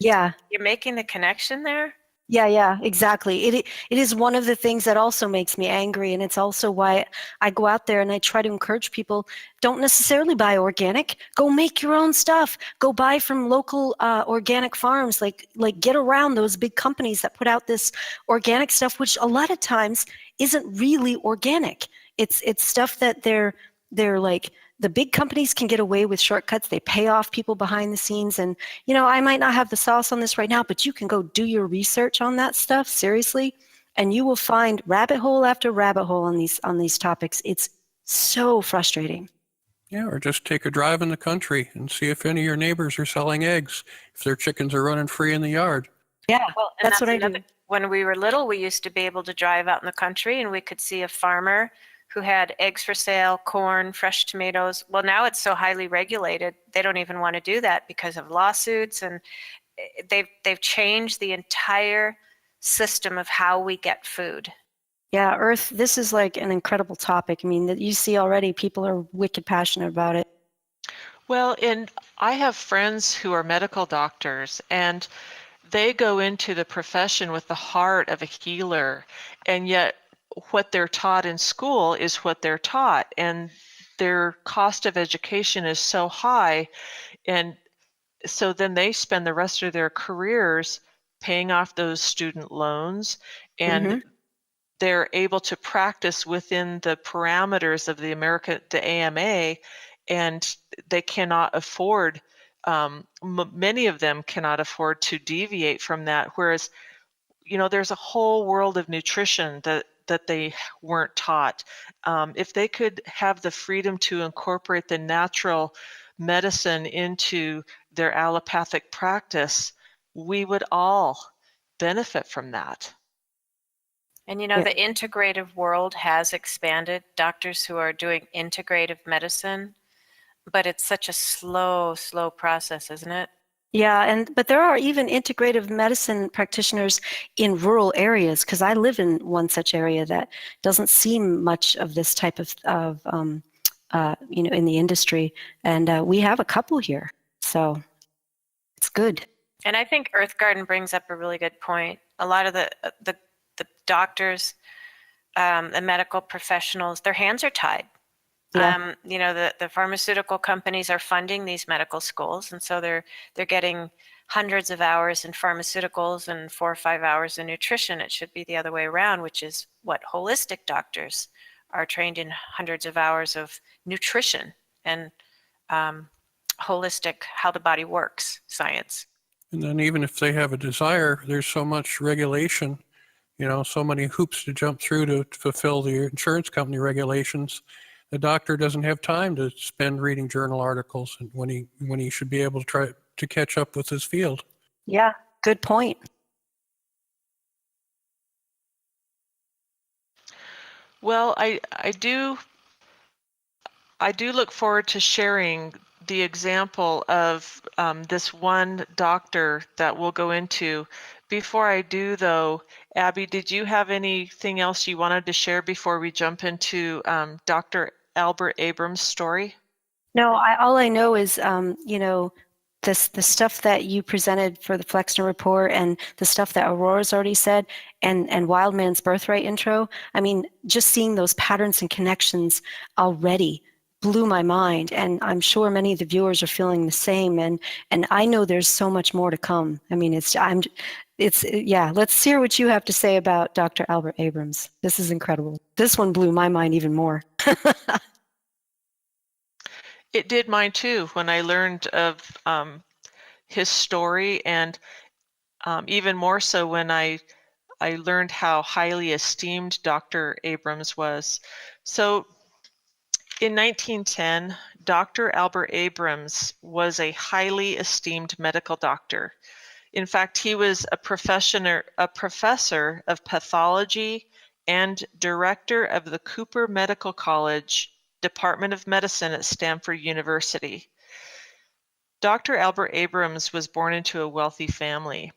You're making the connection there? Yeah, exactly. It is one of the things that also makes me angry, and it's also why I go out there and I try to encourage people, don't necessarily buy organic. Go make your own stuff. Go buy from local organic farms. Like get around those big companies that put out this organic stuff, which a lot of times isn't really organic. It's stuff that they're like, the big companies can get away with shortcuts. They pay off people behind the scenes. And, I might not have the sauce on this right now, but you can go do your research on that stuff, seriously, and you will find rabbit hole after rabbit hole on these topics. It's so frustrating. Yeah, or just take a drive in the country and see if any of your neighbors are selling eggs, if their chickens are running free in the yard. Yeah, well, that's what I do. When we were little, we used to be able to drive out in the country and we could see a farmer who had eggs for sale, corn, fresh tomatoes. Well, now it's so highly regulated, they don't even want to do that because of lawsuits, and they've changed the entire system of how we get food. Yeah, Earth, this is like an incredible topic. I mean, that you see already people are wicked passionate about it. Well, and I have friends who are medical doctors, and they go into the profession with the heart of a healer, and yet what they're taught in school is what they're taught, and their cost of education is so high, and so then they spend the rest of their careers paying off those student loans, and they're able to practice within the parameters of the AMA, and they cannot afford, many of them cannot afford to deviate from that. Whereas, there's a whole world of nutrition that they weren't taught. If they could have the freedom to incorporate the natural medicine into their allopathic practice, we would all benefit from that. And the integrative world has expanded, doctors who are doing integrative medicine, but it's such a slow process, isn't it? Yeah, but there are even integrative medicine practitioners in rural areas, because I live in one such area that doesn't see much of this type of in the industry, and we have a couple here, so it's good. And I think Earth Garden brings up a really good point. A lot of the doctors, the medical professionals, their hands are tied. Yeah. The pharmaceutical companies are funding these medical schools, and so they're getting hundreds of hours in pharmaceuticals and 4 or 5 hours in nutrition. It should be the other way around, which is what holistic doctors are trained in, hundreds of hours of nutrition and holistic, how the body works science. And then even if they have a desire, there's so much regulation, so many hoops to jump through to fulfill the insurance company regulations. The doctor doesn't have time to spend reading journal articles when he should be able to try to catch up with his field. Yeah, good point. Well, I do look forward to sharing the example of this one doctor that we'll go into. Before I do, though, Abby, did you have anything else you wanted to share before we jump into Dr. Albert Abrams' story? No, all I know is, the stuff that you presented for the Flexner report and the stuff that Aurora's already said, and Wild Man's Birthright intro. I mean, just seeing those patterns and connections already blew my mind, and I'm sure many of the viewers are feeling the same. And I know there's so much more to come. I mean, let's hear what you have to say about Dr. Albert Abrams. This is incredible. This one blew my mind even more. It did mine too when I learned of his story, and even more so when I learned how highly esteemed Dr. Abrams was. So in 1910, Dr. Albert Abrams was a highly esteemed medical doctor. In fact, he was a professor of pathology and director of the Cooper Medical College Department of Medicine at Stanford University. Dr. Albert Abrams was born into a wealthy family,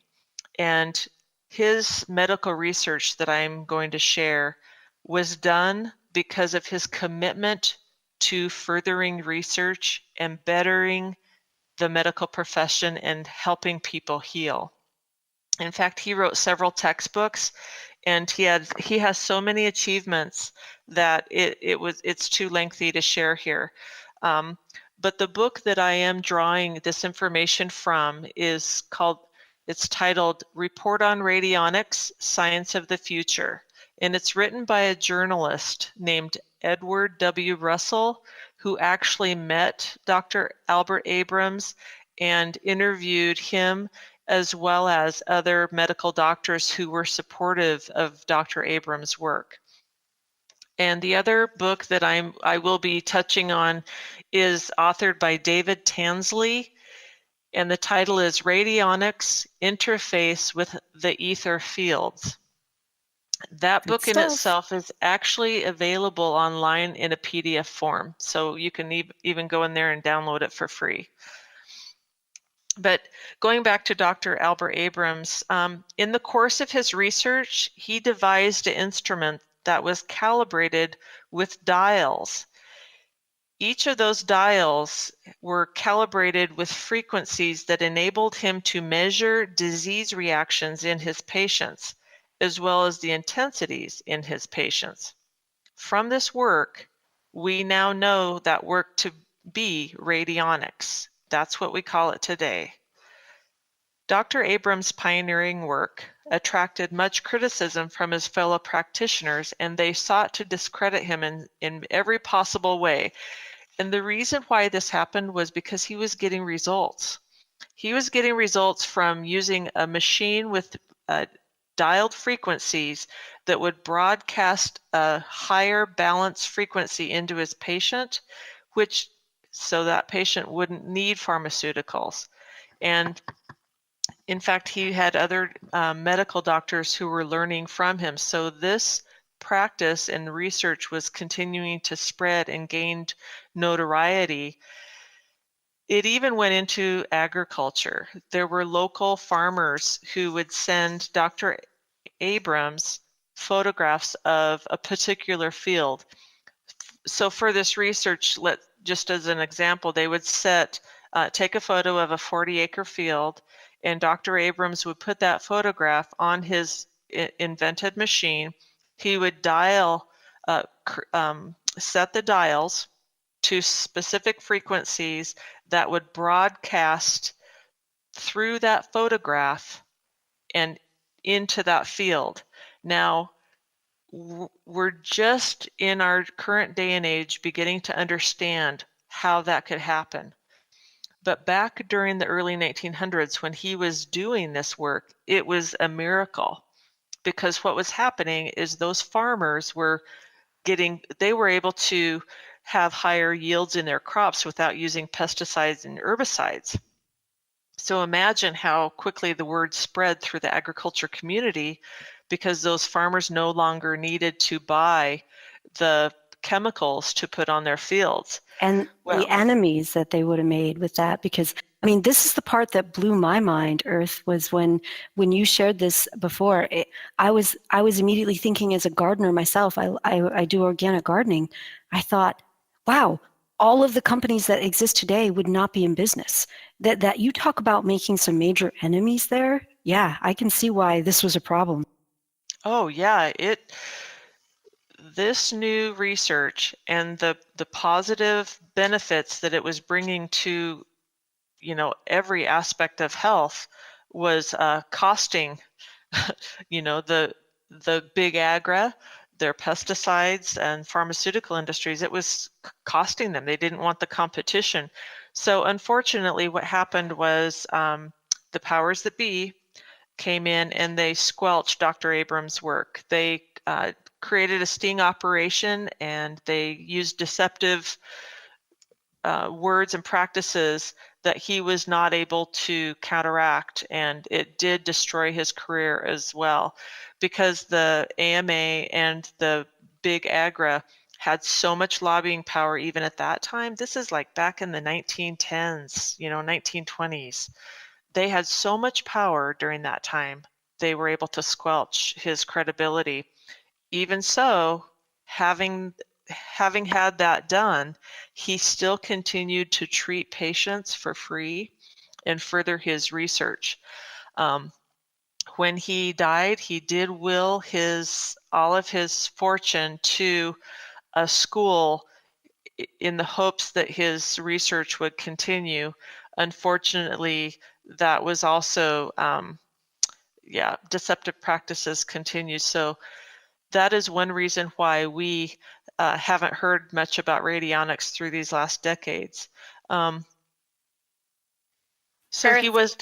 and his medical research that I'm going to share was done because of his commitment to furthering research and bettering the medical profession and helping people heal. In fact, he wrote several textbooks, and he has so many achievements that it's too lengthy to share here. But the book that I am drawing this information from it's titled Report on Radionics, Science of the Future. And it's written by a journalist named Edward W. Russell, who actually met Dr. Albert Abrams and interviewed him, as well as other medical doctors who were supportive of Dr. Abrams' work. And the other book that I will be touching on is authored by David Tansley, and the title is Radionics: Interface with the Ether Fields. That book in stuff. itself is actually available online in a PDF form, so you can even go in there and download it for free. But going back to Dr. Albert Abrams, in the course of his research, he devised an instrument that was calibrated with dials. Each of those dials were calibrated with frequencies that enabled him to measure disease reactions in his patients, as well as the intensities in his patients. From this work, we now know that work to be radionics. That's what we call it today. Dr. Abrams' pioneering work attracted much criticism from his fellow practitioners, and they sought to discredit him in every possible way. And the reason why this happened was because he was getting results. He was getting results from using a machine with dialed frequencies that would broadcast a higher balanced frequency into his patient, so that patient wouldn't need pharmaceuticals. And in fact, he had other medical doctors who were learning from him. So this practice and research was continuing to spread and gained notoriety. It even went into agriculture. There were local farmers who would send Dr. Abrams photographs of a particular field. So for this research, just as an example, they would take a photo of a 40-acre field, and Dr. Abrams would put that photograph on his invented machine. He would set the dials to specific frequencies that would broadcast through that photograph and into that field. Now, we're just in our current day and age beginning to understand how that could happen. But back during the early 1900s, when he was doing this work, it was a miracle, because what was happening is those farmers were able to have higher yields in their crops without using pesticides and herbicides. So imagine how quickly the word spread through the agriculture community, because those farmers no longer needed to buy the chemicals to put on their fields. And the enemies that they would have made with that, because I mean, this is the part that blew my mind, Earth, was when you shared this before. I was immediately thinking, as a gardener myself, I do organic gardening. I thought, wow, all of the companies that exist today would not be in business. That you talk about making some major enemies there. Yeah, I can see why this was a problem. Oh yeah, this new research and the positive benefits that it was bringing to, every aspect of health was costing, the big agra, their pesticides and pharmaceutical industries. It was costing them. They didn't want the competition. So unfortunately, what happened was the powers that be came in and they squelched Dr. Abrams' work. They created a sting operation, and they used deceptive words and practices that he was not able to counteract, and it did destroy his career as well, because the AMA and the big agra had so much lobbying power even at that time. This is like back in the 1910s, 1920s. They had so much power during that time, they were able to squelch his credibility. Even so, having had that done, he still continued to treat patients for free and further his research. When he died, he did will all of his fortune to a school in the hopes that his research would continue. Unfortunately, that was also, deceptive practices continued. So that is one reason why we haven't heard much about radionics through these last decades. So Earth, he was.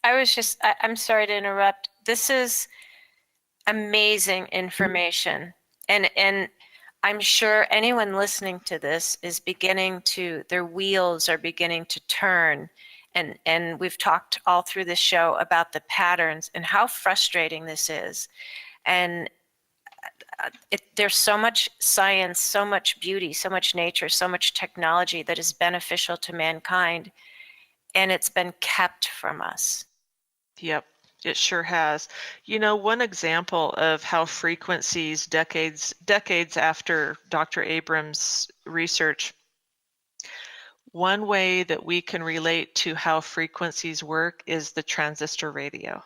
I'm sorry to interrupt. This is amazing information. And I'm sure anyone listening to this is their wheels are beginning to turn. And we've talked all through this show about the patterns and how frustrating this is. And there's so much science, so much beauty, so much nature, so much technology that is beneficial to mankind, and it's been kept from us. Yep, it sure has. You know, one example of how frequencies decades after Dr. Abrams' research, one way that we can relate to how frequencies work is the transistor radio.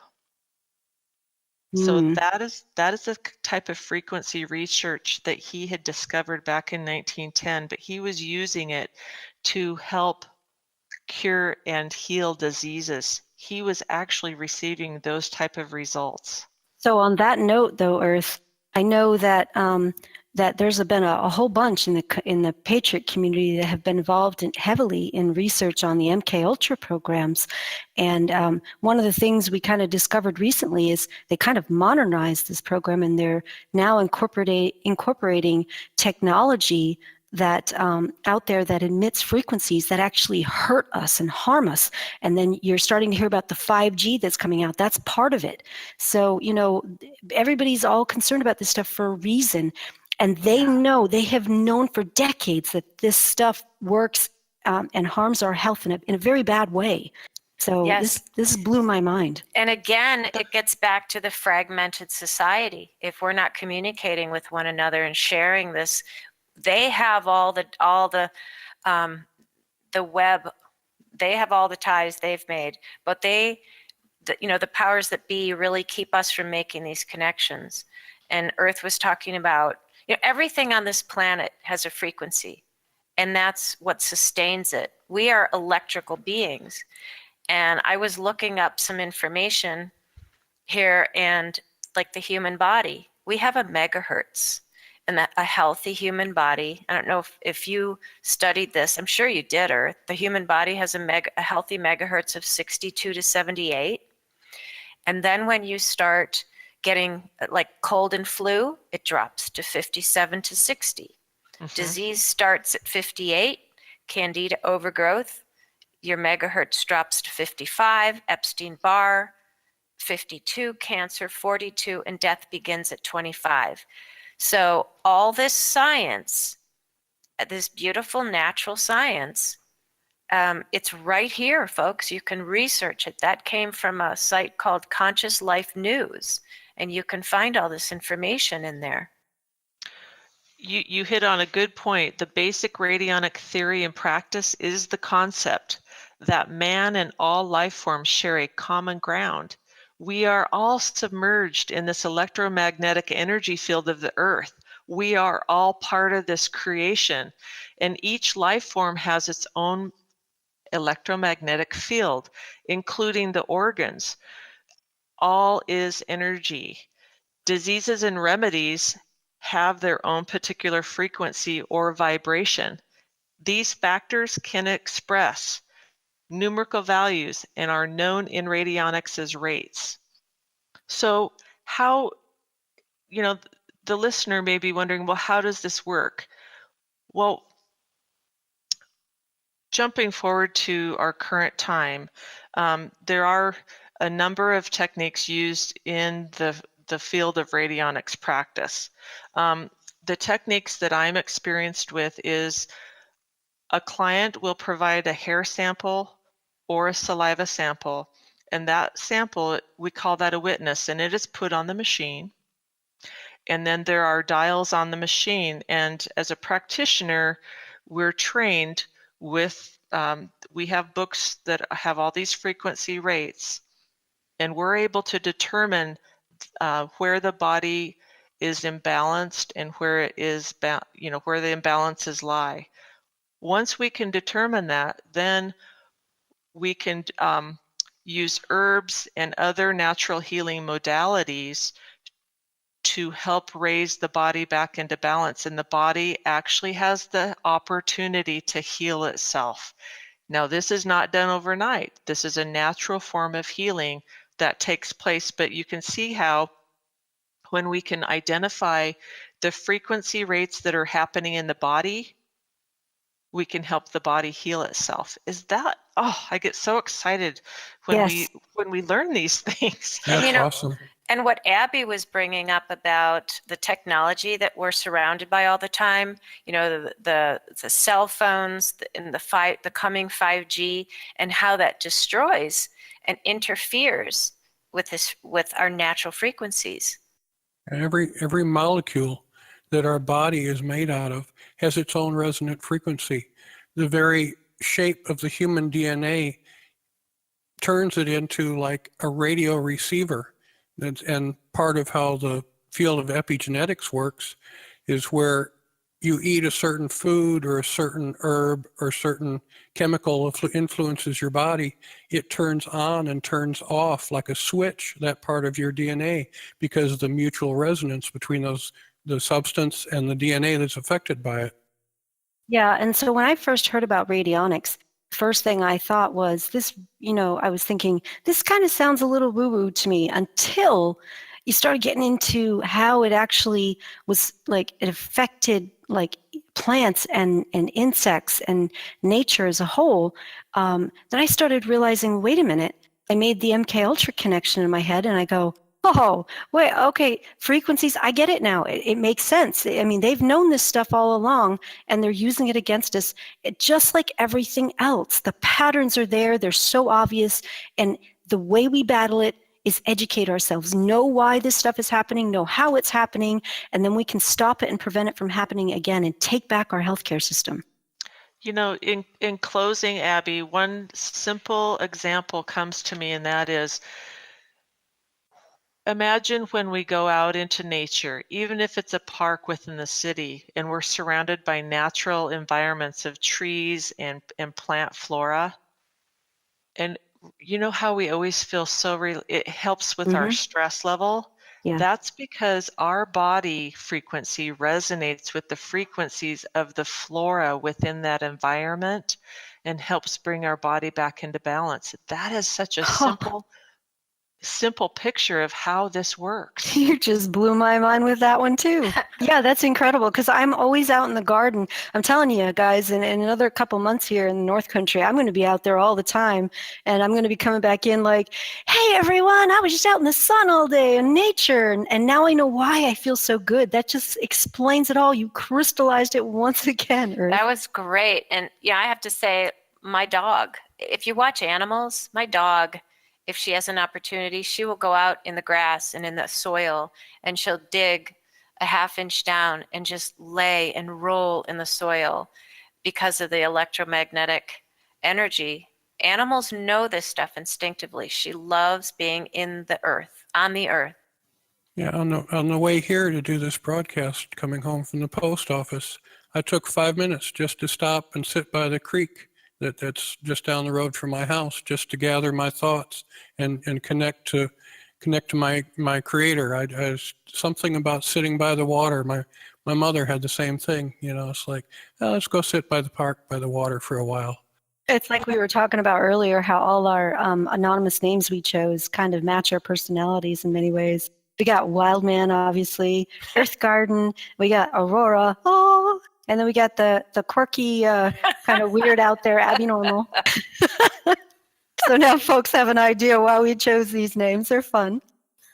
So that is the type of frequency research that he had discovered back in 1910, but he was using it to help cure and heal diseases. He was actually receiving those type of results. So on that note, though, Earth, I know that that there's been a whole bunch in the patriot community that have been involved heavily in research on the MK Ultra programs, and one of the things we kind of discovered recently is they kind of modernized this program, and they're now incorporating technology that out there that emits frequencies that actually hurt us and harm us. And then you're starting to hear about the 5G that's coming out. That's part of it. So, you know, everybody's all concerned about this stuff for a reason. And they have known for decades that this stuff works and harms our health in a very bad way. So Yes. this blew my mind. And again, it gets back to the fragmented society. If we're not communicating with one another and sharing this, they have all the web, they have all the ties they've made, but the powers that be really keep us from making these connections. And Earth was talking about, everything on this planet has a frequency, and that's what sustains it. We are electrical beings. And I was looking up some information here, and like the human body, we have a megahertz. And that a healthy human body, I don't know if you studied this, I'm sure you did, Earth. The human body has a healthy megahertz of 62 to 78. And then when you start getting like cold and flu, it drops to 57 to 60. Disease starts at 58, candida overgrowth, your megahertz drops to 55, Epstein-Barr, 52, cancer 42, and death begins at 25. So all this science, this beautiful natural science, it's right here, folks. You can research it. That came from a site called Conscious Life News, and you can find all this information in there. You hit on a good point. The basic radionic theory and practice is the concept that man and all life forms share a common ground. We are all submerged in this electromagnetic energy field of the earth. We are all part of this creation, and each life form has its own electromagnetic field, including the organs. All is energy. Diseases and remedies have their own particular frequency or vibration. These factors can express numerical values and are known in radionics as rates. So how, the listener may be wondering, well, how does this work? Well, jumping forward to our current time, there are a number of techniques used in the field of radionics practice. The techniques that I'm experienced with is a client will provide a hair sample or a saliva sample, and that sample, we call that a witness, and it is put on the machine. And then there are dials on the machine, and as a practitioner, we're trained with, we have books that have all these frequency rates, and we're able to determine where the body is imbalanced and where it is, where the imbalances lie. Once we can determine that, then we can use herbs and other natural healing modalities to help raise the body back into balance. And the body actually has the opportunity to heal itself. Now, this is not done overnight. This is a natural form of healing that takes place, but you can see how when we can identify the frequency rates that are happening in the body, we can help the body heal itself. Is that, oh, I get so excited when Yes. we learn these things. That's You know, awesome. and what Abby was bringing up about the technology that we're surrounded by all the time, the cell phones and the coming 5G, and how that destroys and interferes with our natural frequencies. Every molecule that our body is made out of has its own resonant frequency. The very shape of the human DNA turns it into like a radio receiver. And part of how the field of epigenetics works is where you eat a certain food or a certain herb or certain chemical influences your body, it turns on and turns off like a switch, that part of your DNA, because of the mutual resonance between the substance and the DNA that's affected by it. Yeah, and so when I first heard about radionics, first thing I thought was this, I was thinking, this kind of sounds a little woo-woo to me, until you started getting into how it actually was, like, it affected like plants and insects and nature as a whole. Then I started realizing, wait a minute, I made the MK Ultra connection in my head, and I go, oh, wait, okay, frequencies, I get it now. It makes sense. I mean, they've known this stuff all along, and they're using it against us. Just like everything else, the patterns are there. They're so obvious. And the way we battle it is educate ourselves, know why this stuff is happening, know how it's happening, and then we can stop it and prevent it from happening again and take back our healthcare system. In closing, Abby, one simple example comes to me, and that is, imagine when we go out into nature, even if it's a park within the city, and we're surrounded by natural environments of trees and plant flora. And you know how we always feel it helps with our stress level? Yeah. That's because our body frequency resonates with the frequencies of the flora within that environment and helps bring our body back into balance. That is such a simple picture of how this works. You just blew my mind with that one too. Yeah, that's incredible, because I'm always out in the garden. I'm telling you guys, in another couple months here in the North Country, I'm going to be out there all the time, and I'm going to be coming back in like, hey everyone, I was just out in the sun all day in nature, and now I know why I feel so good. That just explains it all. You crystallized it once again, Earth. That was great. And yeah, I have to say, my dog, if you watch animals, my dog, if she has an opportunity, she will go out in the grass and in the soil, and she'll dig a half-inch down and just lay and roll in the soil because of the electromagnetic energy. Animals know this stuff instinctively. She loves being in the earth, on the earth. Yeah, on the way here to do this broadcast, coming home from the post office, I took 5 minutes just to stop and sit by the creek that's just down the road from my house, just to gather my thoughts and connect to my creator. I was something about sitting by the water. My mother had the same thing. It's like, oh, let's go sit by the park by the water for a while. It's like we were talking about earlier, how all our anonymous names we chose kind of match our personalities in many ways. We got Wildman, obviously, Earth Garden, we got Aurora, oh, and then we got the quirky, kind of weird out there Abby Normal. So now folks have an idea why we chose these names. They're fun.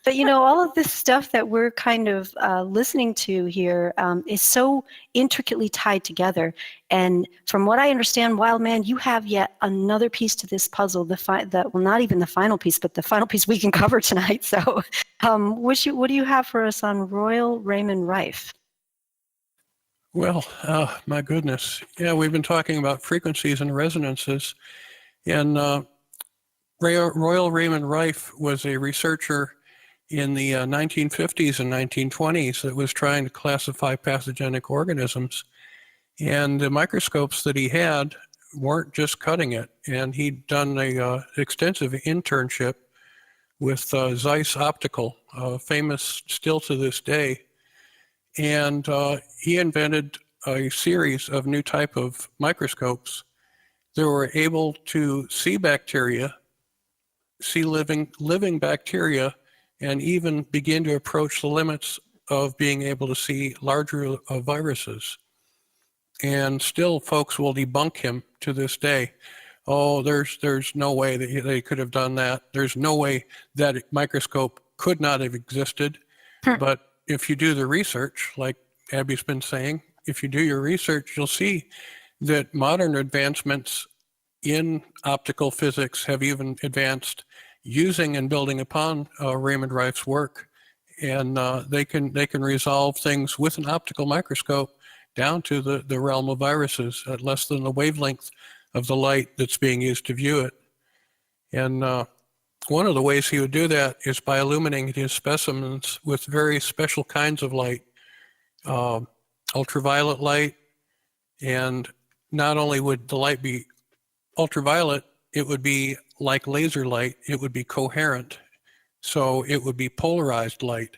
But all of this stuff that we're kind of listening to here is so intricately tied together. And from what I understand, Wildman, you have yet another piece to this puzzle. Well, not even the final piece, but the final piece we can cover tonight. So, what do you have for us on Royal Raymond Rife? Well, my goodness, yeah, we've been talking about frequencies and resonances, and Royal Raymond Rife was a researcher in the 1950s and 1920s that was trying to classify pathogenic organisms. And the microscopes that he had weren't just cutting it. And he'd done an extensive internship with Zeiss Optical, famous still to this day. And he invented a series of new type of microscopes that were able to see bacteria, see living bacteria, and even begin to approach the limits of being able to see larger viruses. and still folks will debunk him to this day. Oh, there's no way that they could have done that. There's no way that microscope could not have existed. But if you do the research, like Abby's been saying, if you do your research, you'll see that modern advancements in optical physics have even advanced using and building upon Raymond Rife's work. And they can resolve things with an optical microscope down to the realm of viruses at less than the wavelength of the light that's being used to view it. And one of the ways he would do that is by illuminating his specimens with very special kinds of light, ultraviolet light. And not only would the light be ultraviolet, it would be like laser light. It would be coherent. So it would be polarized light.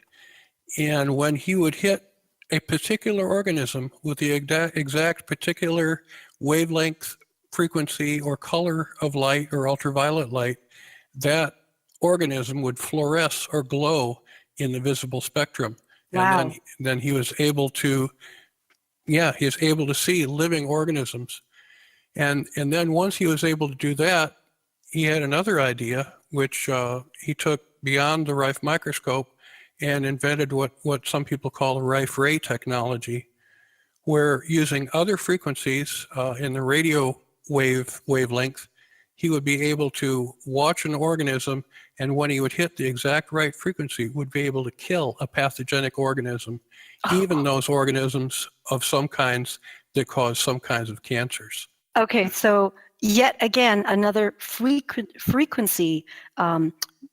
And when he would hit a particular organism with the exact particular wavelength, frequency, or color of light or ultraviolet light, that organism would fluoresce or glow in the visible spectrum. Wow. And then he was able to, he was able to see living organisms. And then once he was able to do that, he had another idea, which he took beyond the Rife microscope and invented what some people call the Rife ray technology, where using other frequencies in the radio wavelength, he would be able to watch an organism, and when he would hit the exact right frequency, would be able to kill a pathogenic organism, even those organisms of some kinds that cause some kinds of cancers. Okay, so yet again, another frequency,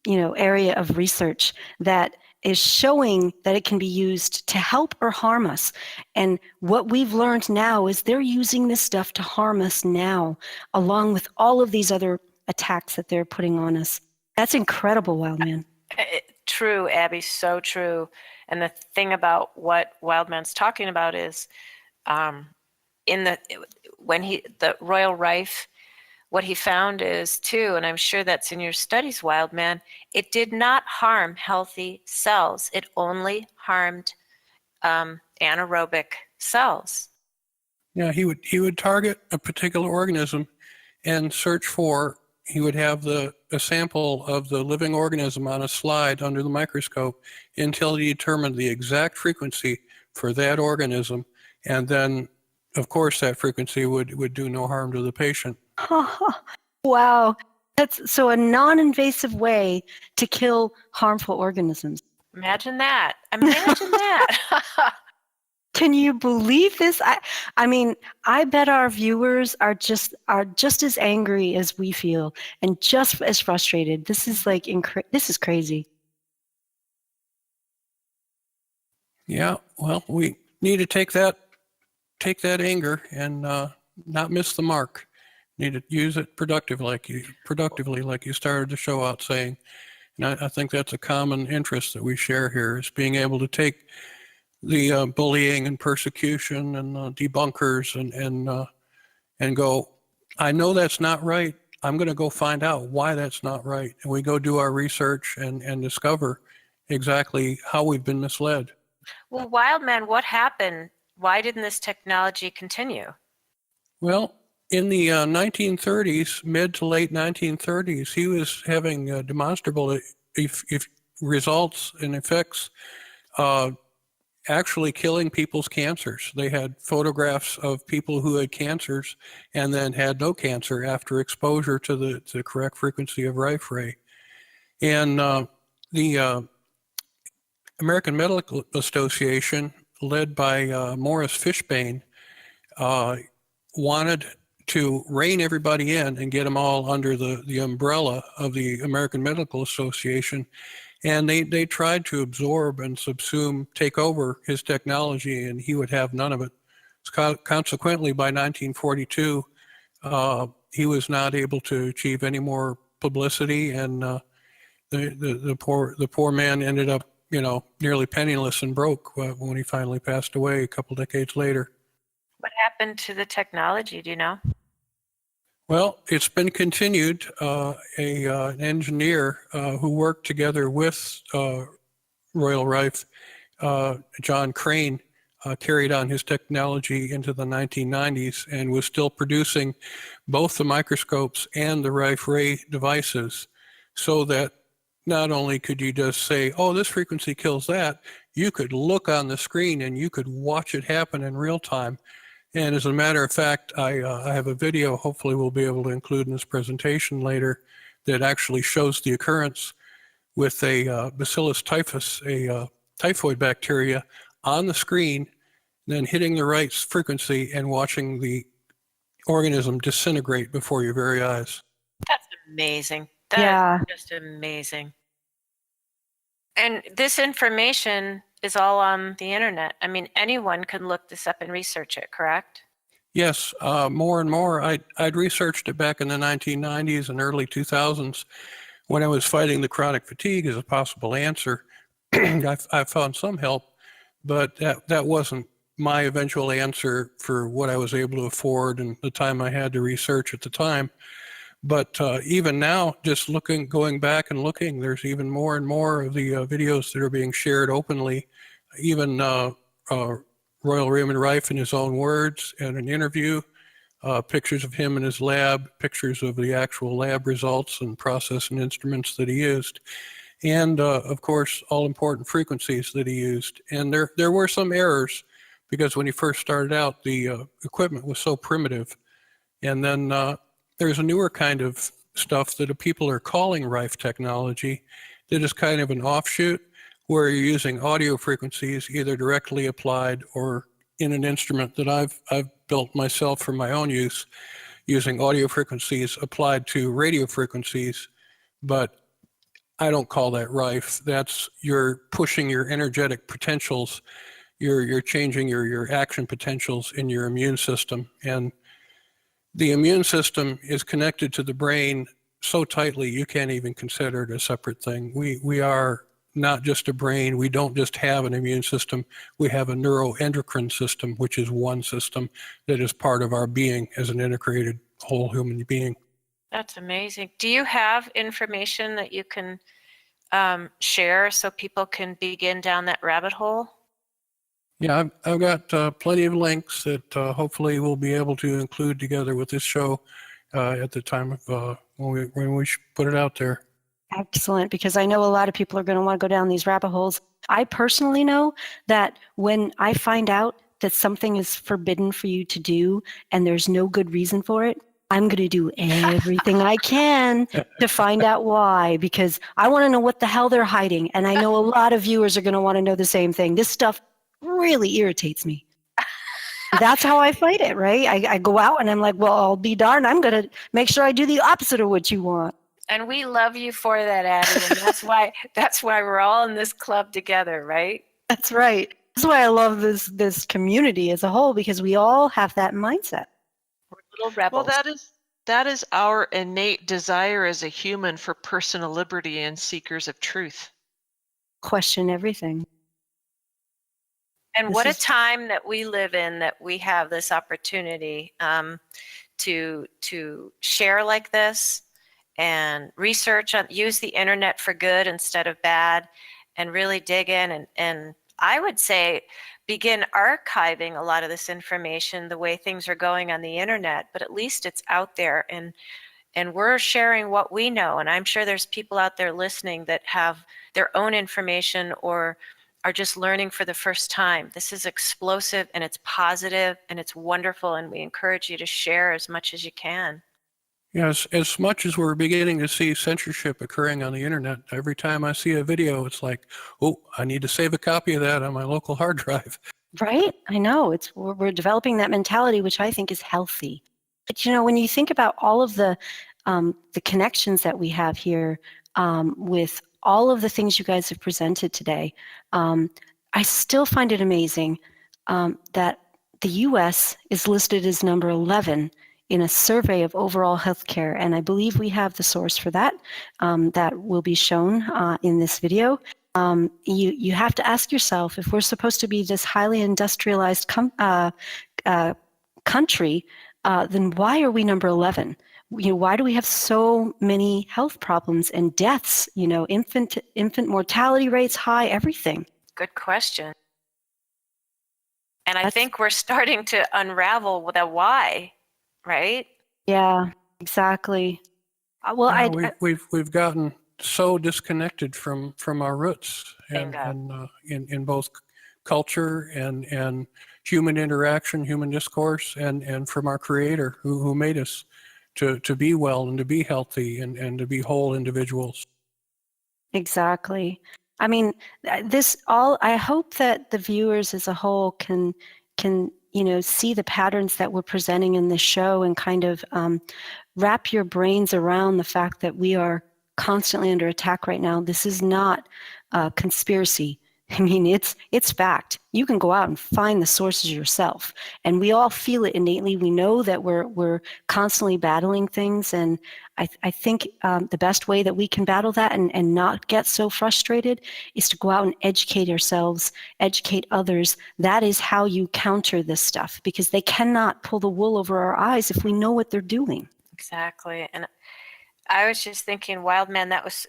area of research that is showing that it can be used to help or harm us. And what we've learned now is they're using this stuff to harm us now, along with all of these other attacks that they're putting on us. That's incredible, Wildman. True, Abby, so true. And the thing about what Wildman's talking about is the Royal Rife, what he found is too, and I'm sure that's in your studies, Wildman, it did not harm healthy cells. It only harmed anaerobic cells. Yeah, he would target a particular organism and search for, he would have a sample of the living organism on a slide under the microscope until he determined the exact frequency for that organism. And then, of course, that frequency would do no harm to the patient. Wow. That's so a non-invasive way to kill harmful organisms. Imagine that. Imagine that. Can you believe this? I mean, I bet our viewers are just as angry as we feel and just as frustrated. This is like this is crazy. Yeah, well, we need to take that anger and not miss the mark. Need to use it productively, like you started the show out saying. And I think that's a common interest that we share here, is being able to take the bullying and persecution and debunkers and go, I know that's not right. I'm going to go find out why that's not right. And we go do our research and discover exactly how we've been misled. Well, Wildman, what happened? Why didn't this technology continue? Well, in the 1930s, mid to late 1930s, he was having demonstrable results and effects actually killing people's cancers. They had photographs of people who had cancers and then had no cancer after exposure to the correct frequency of Rife ray. And the American Medical Association, led by Morris Fishbane, wanted to rein everybody in and get them all under the umbrella of the American Medical Association. And they tried to absorb and subsume, take over his technology, and he would have none of it. Consequently, by 1942, he was not able to achieve any more publicity, and the poor man ended up, nearly penniless and broke when he finally passed away a couple decades later. What happened to the technology? Do you know? Well, it's been continued. An engineer who worked together with Royal Rife, John Crane, carried on his technology into the 1990s and was still producing both the microscopes and the Rife Ray devices, so that not only could you just say, oh, this frequency kills that, you could look on the screen and you could watch it happen in real time. And as a matter of fact, I have a video, hopefully we'll be able to include in this presentation later, that actually shows the occurrence with a Bacillus typhus, a typhoid bacteria, on the screen, then hitting the right frequency and watching the organism disintegrate before your very eyes. That's amazing. Yeah. That's just amazing. And this information is all on the internet. I mean, anyone can look this up and research it, correct? Yes, more and more. I'd researched it back in the 1990s and early 2000s when I was fighting the chronic fatigue as a possible answer. I found some help, but that wasn't my eventual answer for what I was able to afford and the time I had to research at the time. But even now, just going back and looking, there's even more and more of the videos that are being shared openly. Even Royal Raymond Rife in his own words in an interview, pictures of him in his lab, pictures of the actual lab results and process and instruments that he used. And of course, all important frequencies that he used. And there were some errors because when he first started out, the equipment was so primitive. And then there's a newer kind of stuff that people are calling Rife technology that is kind of an offshoot where you're using audio frequencies either directly applied or in an instrument that I've built myself for my own use, using audio frequencies applied to radio frequencies. But I don't call that Rife. That's you're pushing your energetic potentials. You're changing your action potentials in your immune system. And the immune system is connected to the brain so tightly you can't even consider it a separate thing. We are not just a brain. We don't just have an immune system. We have a neuroendocrine system, which is one system that is part of our being as an integrated whole human being. That's amazing. Do you have information that you can share so people can begin down that rabbit hole? Yeah, I've got plenty of links that hopefully we'll be able to include together with this show at the time of when we put it out there. Excellent, because I know a lot of people are going to want to go down these rabbit holes. I personally know that when I find out that something is forbidden for you to do and there's no good reason for it, I'm going to do everything I can to find out why, because I want to know what the hell they're hiding. And I know a lot of viewers are going to want to know the same thing. This stuff really irritates me. That's how I fight it, right? I go out and I'm like, well, I'll be darned. I'm going to make sure I do the opposite of what you want. And we love you for that, Abby. And that's why we're all in this club together, right? That's right. That's why I love this community as a whole, because we all have that mindset. We're little rebels. Well, that is our innate desire as a human for personal liberty and seekers of truth. Question everything. And what a time that we live in, that we have this opportunity to share like this and research, use the internet for good instead of bad, and really dig in and I would say begin archiving a lot of this information the way things are going on the internet, but at least it's out there and we're sharing what we know. And I'm sure there's people out there listening that have their own information or are just learning for the first time. This is explosive and it's positive and it's wonderful, and we encourage you to share as much as you can. Yes, as much as we're beginning to see censorship occurring on the internet, every time I see a video, it's like, oh, I need to save a copy of that on my local hard drive. Right? I know. We're developing that mentality, which I think is healthy. But when you think about all of the connections that we have here with all of the things you guys have presented today, I still find it amazing that the U.S. is listed as number 11 in a survey of overall healthcare, and I believe we have the source for that that will be shown in this video. You have to ask yourself, if we're supposed to be this highly industrialized country, then why are we number 11? Why do we have so many health problems and deaths? Infant mortality rates high, everything. Good question. And I think we're starting to unravel the why, right? Yeah, exactly. Well, Yeah, we've gotten so disconnected from our roots, and Bingo. in both culture and human interaction, human discourse, and from our Creator who made us to be well and to be healthy and to be whole individuals. Exactly. I mean, I hope that the viewers as a whole can, see the patterns that we're presenting in this show and kind of wrap your brains around the fact that we are constantly under attack right now. This is not a conspiracy. I mean, it's fact. You can go out and find the sources yourself, and we all feel it innately. We know that we're constantly battling things, and I think the best way that we can battle that and not get so frustrated is to go out and educate ourselves, educate others. That is how you counter this stuff, because they cannot pull the wool over our eyes if we know what they're doing. Exactly. And I was just thinking, Wildman, that was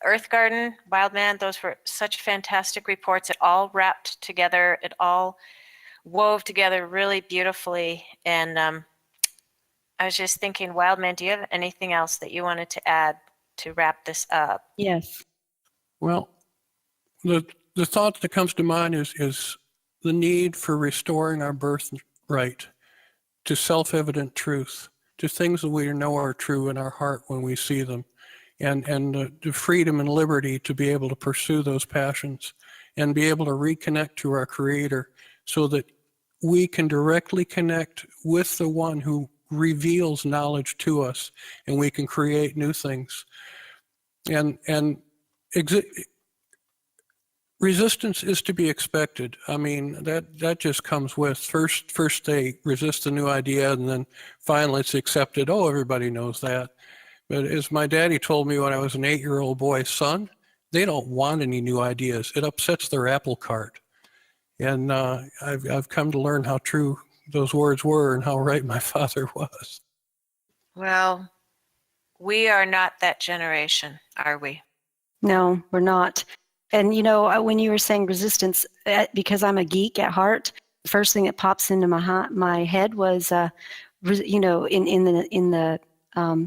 Earth Garden, Wildman, those were such fantastic reports. It all wrapped together. It all wove together really beautifully. And I was just thinking, Wildman, do you have anything else that you wanted to add to wrap this up? Yes. Well, the thought that comes to mind is the need for restoring our birthright to self-evident truth, to things that we know are true in our heart when we see them, and the freedom and liberty to be able to pursue those passions and be able to reconnect to our Creator so that we can directly connect with the one who reveals knowledge to us, and we can create new things. And resistance is to be expected. I mean, that just comes with first they resist the new idea, and then finally it's accepted. Oh, everybody knows that. But as my daddy told me when I was an 8-year-old boy, son, they don't want any new ideas. It upsets their apple cart. And I've come to learn how true those words were and how right my father was. Well, we are not that generation, are we? No, we're not. And when you were saying resistance, because I'm a geek at heart, the first thing that pops into my head was, in the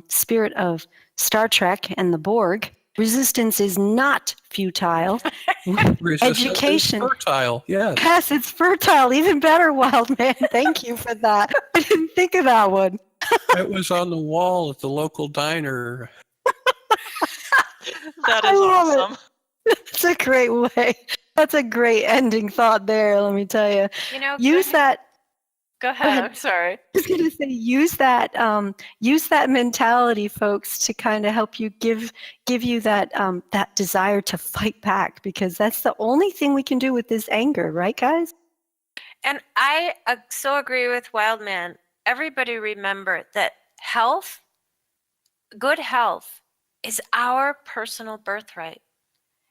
spirit of Star Trek and the Borg, resistance is not futile. Resistance Education. is fertile, yes. Yes, it's fertile. Even better, Wildman. Thank you for that. I didn't think of that one. It was on the wall at the local diner. That is awesome. That's a great way. That's a great ending thought there, let me tell you. Use that. Go ahead. I'm sorry. I was going to say, use that mentality, folks, to kind of help you give you that desire to fight back, because that's the only thing we can do with this anger, right, guys? And I so agree with Wildman. Everybody remember that good health, is our personal birthright.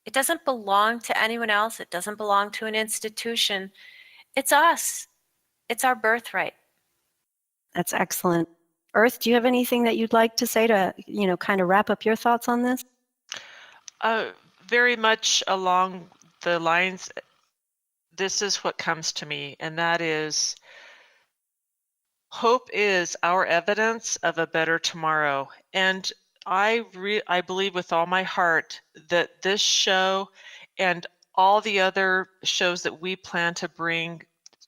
It doesn't belong to anyone else. It doesn't belong to an institution. It's us. It's our birthright. That's excellent. Earth, do you have anything that you'd like to say to, kind of wrap up your thoughts on this? Very much along the lines, this is what comes to me, and that is, hope is our evidence of a better tomorrow. And I believe with all my heart that this show and all the other shows that we plan to bring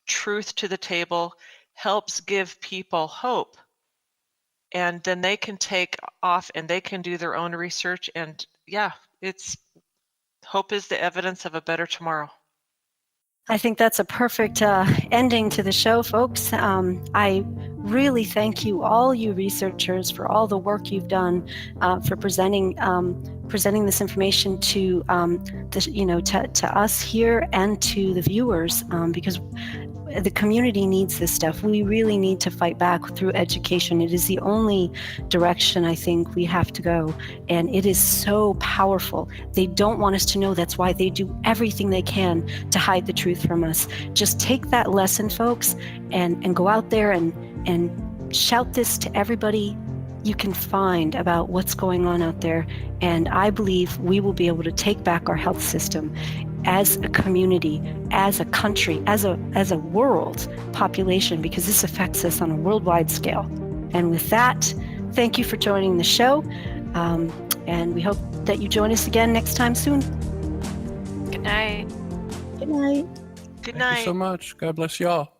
truth to the table helps give people hope. And then they can take off and they can do their own research. And yeah, hope is the evidence of a better tomorrow. I think that's a perfect ending to the show, folks. I really thank you, all you researchers, for all the work you've done, for presenting this information to to us here and to the viewers, because the community needs this stuff. We really need to fight back through education. It is the only direction I think we have to go, and it is so powerful. They don't want us to know. That's why they do everything they can to hide the truth from us. Just take that lesson, folks, and go out there and shout this to everybody you can find about what's going on out there. And I believe we will be able to take back our health system. as a community, as a country, as a world population, because this affects us on a worldwide scale. And with that, thank you for joining the show. And we hope that you join us again next time soon. Good night. Good night. Good Thank night. you so much. God bless y'all.